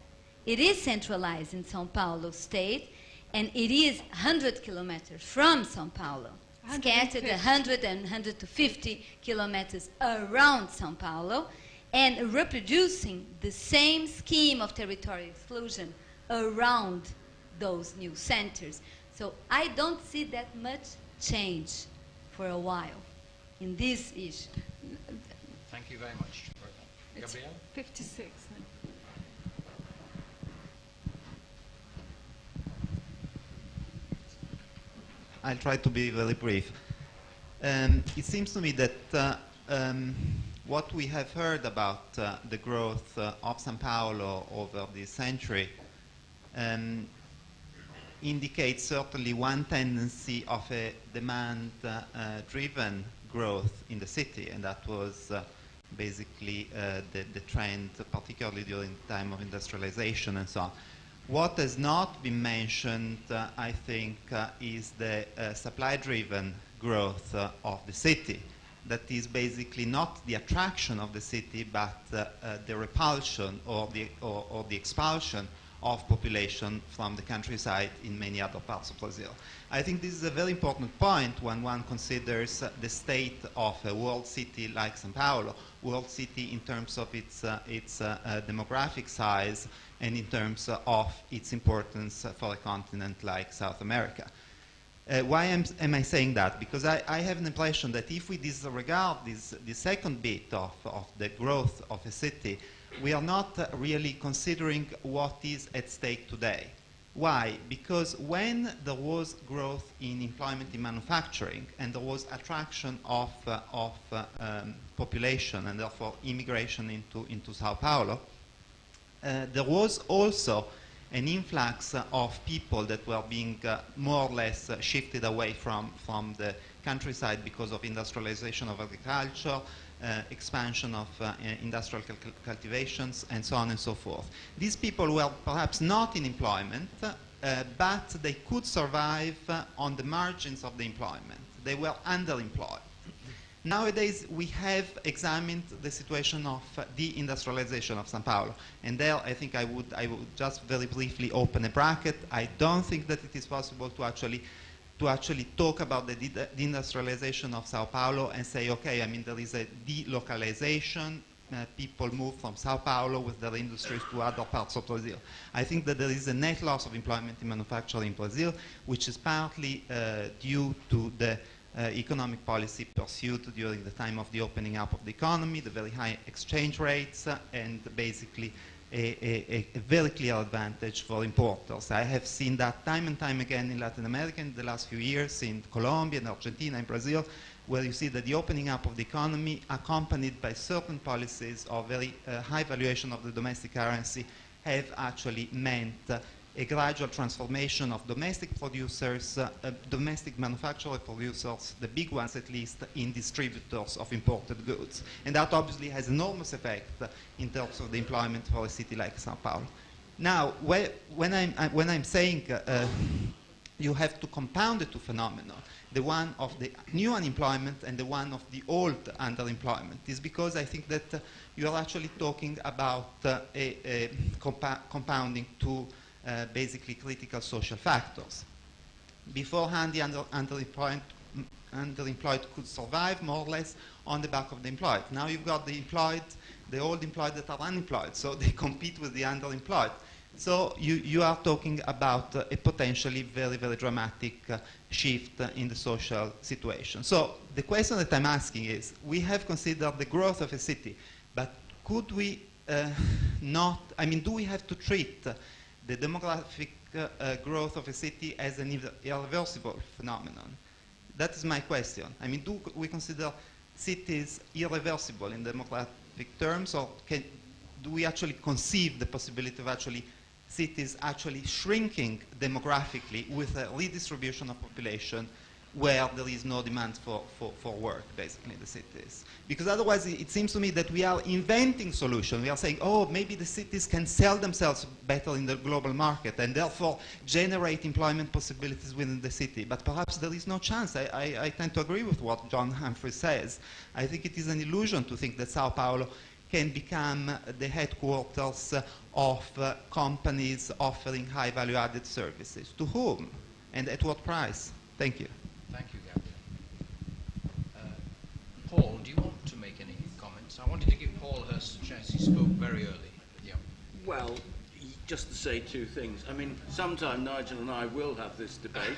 Speaker 8: It is centralized in São Paulo state, and it is 100 kilometers from São Paulo, scattered 100 and 150 kilometers around São Paulo, and reproducing the same scheme of territorial exclusion around those new centers. So I don't see that much change for a while in this issue.
Speaker 1: Thank you very much.
Speaker 2: It's
Speaker 1: Gabriel?
Speaker 2: 56 now.
Speaker 9: I'll try to be very brief. It seems to me that what we have heard about the growth of São Paulo over this century indicates certainly one tendency of a demand-driven growth in the city, and that was basically the trend, particularly during the time of industrialization and so on. What has not been mentioned, I think, is the supply-driven growth of the city. That is basically not the attraction of the city, but the repulsion or the expulsion of population from the countryside in many other parts of Brazil. I think this is a very important point when one considers the state of a world city like São Paulo, world city in terms of its demographic size and in terms of its importance for a continent like South America. Why am I saying that? Because I have an impression that if we disregard the second bit of the growth of a city, we are not really considering what is at stake today. Why? Because when there was growth in employment in manufacturing and there was attraction of population and therefore immigration into Sao Paulo, there was also an influx of people that were being more or less shifted away from the countryside because of industrialization of agriculture, expansion of industrial cultivations, and so on and so forth. These people were perhaps not in employment, but they could survive on the margins of the employment. They were underemployed. Nowadays, we have examined the situation of deindustrialization of São Paulo. And there, I think I would just very briefly open a bracket. I don't think that it is possible to actually talk about the deindustrialization of São Paulo and say, okay, I mean, there is a delocalization. People move from São Paulo with their industries to other parts of Brazil. I think that there is a net loss of employment in manufacturing in Brazil, which is partly due to the economic policy pursued during the time of the opening up of the economy, the very high exchange rates, and basically a very clear advantage for importers. I have seen that time and time again in Latin America in the last few years, in Colombia, in Argentina, in Brazil, where you see that the opening up of the economy, accompanied by certain policies of very high valuation of the domestic currency, have actually meant a gradual transformation of domestic producers, domestic manufacturer producers, the big ones at least, in distributors of imported goods. And that obviously has enormous effect in terms of the employment for a city like São Paulo. Now, when I'm saying you have to compound the two phenomena, the one of the new unemployment and the one of the old underemployment, is because I think that you are actually talking about compounding two basically critical social factors. Beforehand, the underemployed could survive more or less on the back of the employed. Now you've got the old employed that are unemployed, so they compete with the underemployed. So you are talking about a potentially very, very dramatic shift in the social situation. So the question that I'm asking is, we have considered the growth of a city, but could we do we have to treat the demographic growth of a city as an irreversible phenomenon? That is my question. I mean, do we consider cities irreversible in demographic terms, or do we actually conceive the possibility of cities actually shrinking demographically with a redistribution of population where there is no demand for work, basically, in the cities? Because otherwise, it seems to me that we are inventing solutions. We are saying, oh, maybe the cities can sell themselves better in the global market and therefore generate employment possibilities within the city. But perhaps there is no chance. I tend to agree with what John Humphrey says. I think it is an illusion to think that Sao Paulo can become the headquarters of companies offering high value-added services. To whom and at what price? Thank you.
Speaker 1: Thank you, Gabriel. Paul, do you want to make any comments? I wanted to give Paul Hirst a chance. He spoke very early. Yeah.
Speaker 10: Well, just to say two things. I mean, sometime Nigel and I will have this debate.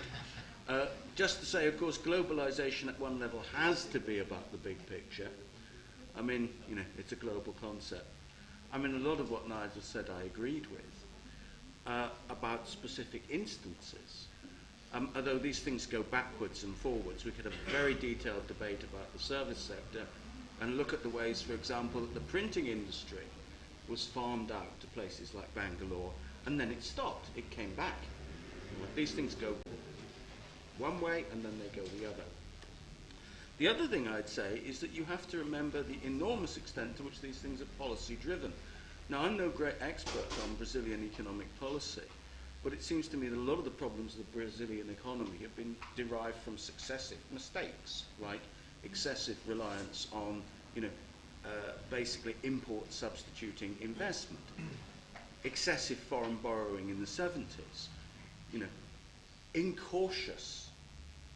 Speaker 10: Just to say, of course, globalization at one level has to be about the big picture. I mean, you know, it's a global concept. I mean, a lot of what Nigel said I agreed with about specific instances. Although these things go backwards and forwards, we could have a very detailed debate about the service sector and look at the ways, for example, that the printing industry was farmed out to places like Bangalore, and then it stopped. It came back. These things go one way and then they go the other. The other thing I'd say is that you have to remember the enormous extent to which these things are policy driven. Now, I'm no great expert on Brazilian economic policy, but it seems to me that a lot of the problems of the Brazilian economy have been derived from successive mistakes, right? Excessive reliance on, basically import substituting investment. Excessive foreign borrowing in the 70s. Incautious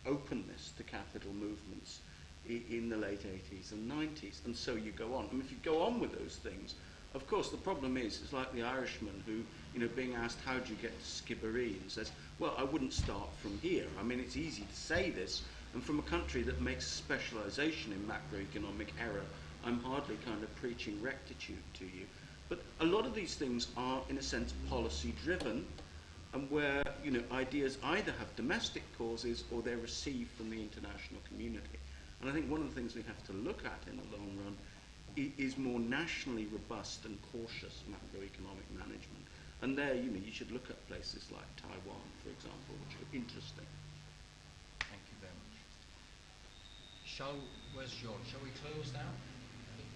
Speaker 10: openness to capital movements in the late 80s and 90s, and so you go on. I mean, if you go on with those things, Of course, the problem is, it's like the Irishman who, you know, being asked, how do you get to Skibbereen, and says, well, I wouldn't start from here. I mean, it's easy to say this, and from a country that makes specialization in macroeconomic error, I'm hardly kind of preaching rectitude to you. But a lot of these things are, in a sense, policy-driven, and where, you know, ideas either have domestic causes or they're received from the international community. And I think one of the things we have to look at in the long run is more nationally robust and cautious macroeconomic management. And there, you know, you should look at places like Taiwan, for example, which are interesting.
Speaker 1: Thank you very much. Where's George? Shall we close now?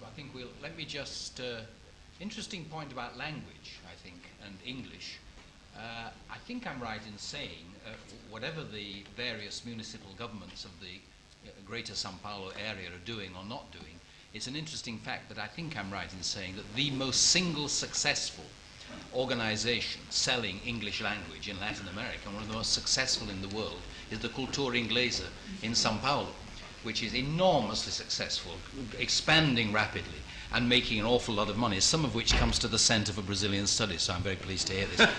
Speaker 1: I think we'll, let me just, interesting point about language, I think, and English. I think I'm right in saying, whatever the various municipal governments of the greater São Paulo area are doing or not doing, it's an interesting fact that I think I'm right in saying that the most single successful organization selling English language in Latin America, one of the most successful in the world, is the Cultura Inglesa in São Paulo, which is enormously successful, expanding rapidly, and making an awful lot of money, some of which comes to the Center for Brazilian Studies, so I'm very pleased to hear this.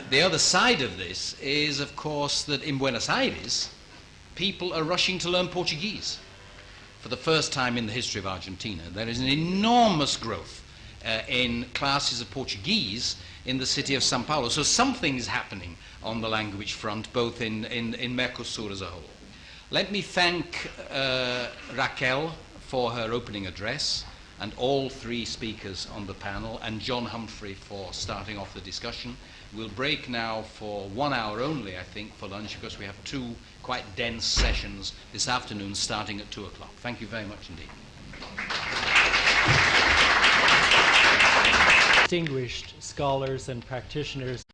Speaker 1: The other side of this is, of course, that in Buenos Aires, people are rushing to learn Portuguese. For the first time in the history of Argentina, there is an enormous growth in classes of Portuguese in the city of São Paulo. So something is happening on the language front, both in Mercosur as a whole. Let me thank Raquel for her opening address, and all three speakers on the panel, and John Humphrey for starting off the discussion. We'll break now for 1 hour only, I think, for lunch, because we have two quite dense sessions this afternoon starting at 2 o'clock. Thank you very much indeed.
Speaker 11: Distinguished scholars and practitioners